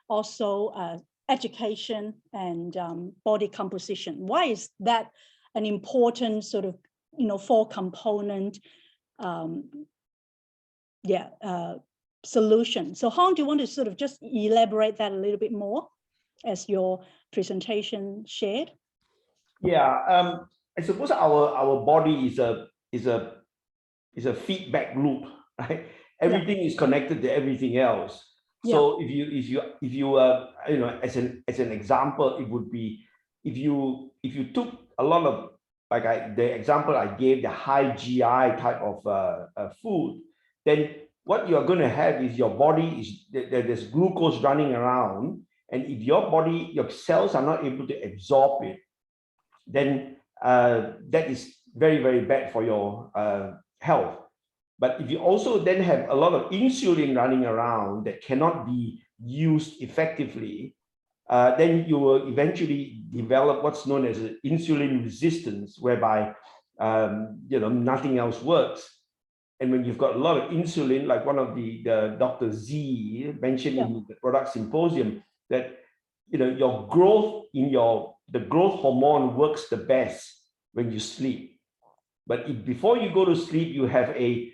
Speaker 1: also education and body composition. Why is that an important sort of 4-component solution? So Hong, do you want to sort of just elaborate that a little bit more as your presentation shared?
Speaker 3: Yeah, I suppose our body is a feedback loop, right? Everything is connected to everything else. So if you as an example, it would be if you took a lot of, like the example I gave, the high GI type of food, then what you're going to have is your body is there's glucose running around, and if your cells are not able to absorb it, then that is very, very bad for your health. But if you also then have a lot of insulin running around that cannot be used effectively, then you will eventually develop what's known as insulin resistance, whereby nothing else works. And when you've got a lot of insulin, like one of the Dr. Z mentioned in the product symposium, that your growth in your the growth hormone works the best when you sleep. But if before you go to sleep, you have a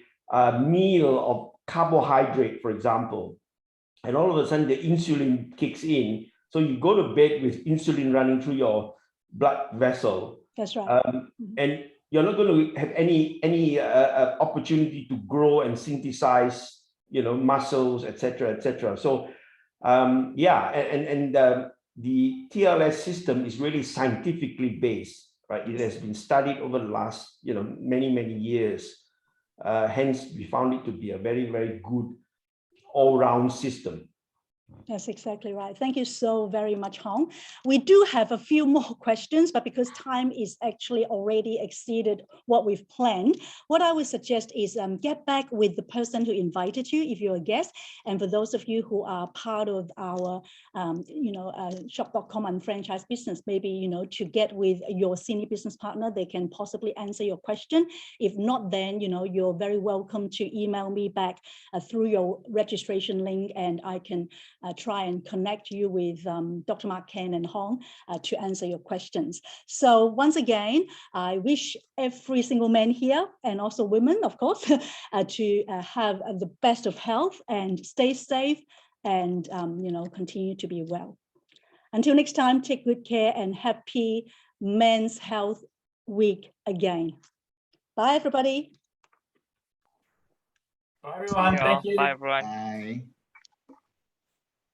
Speaker 3: meal of carbohydrate, for example, and all of a sudden the insulin kicks in. So you go to bed with insulin running through your blood vessel.
Speaker 1: That's right.
Speaker 3: And you're not going to have any opportunity to grow and synthesize, muscles, etc. So yeah, and the TLS system is really scientifically based, right? It has been studied over the last many years. Hence, we found it to be a very, very good all-round system.
Speaker 1: That's exactly right. Thank you so very much, Hong. We do have a few more questions, but because time is actually already exceeded what we've planned, what I would suggest is get back with the person who invited you, if you're a guest. And for those of you who are part of our, shop.com and franchise business, maybe, to get with your senior business partner, they can possibly answer your question. If not, then, you're very welcome to email me back through your registration link, and I can try and connect you with Dr. Mark, Ken, and Hong to answer your questions. So once again, I wish every single man here, and also women, of course, to have the best of health and stay safe and continue to be well. Until next time, take good care and happy Men's Health Week again. Bye, everybody.
Speaker 2: Bye, everyone. Thank you.
Speaker 5: Bye, everyone.
Speaker 7: Bye.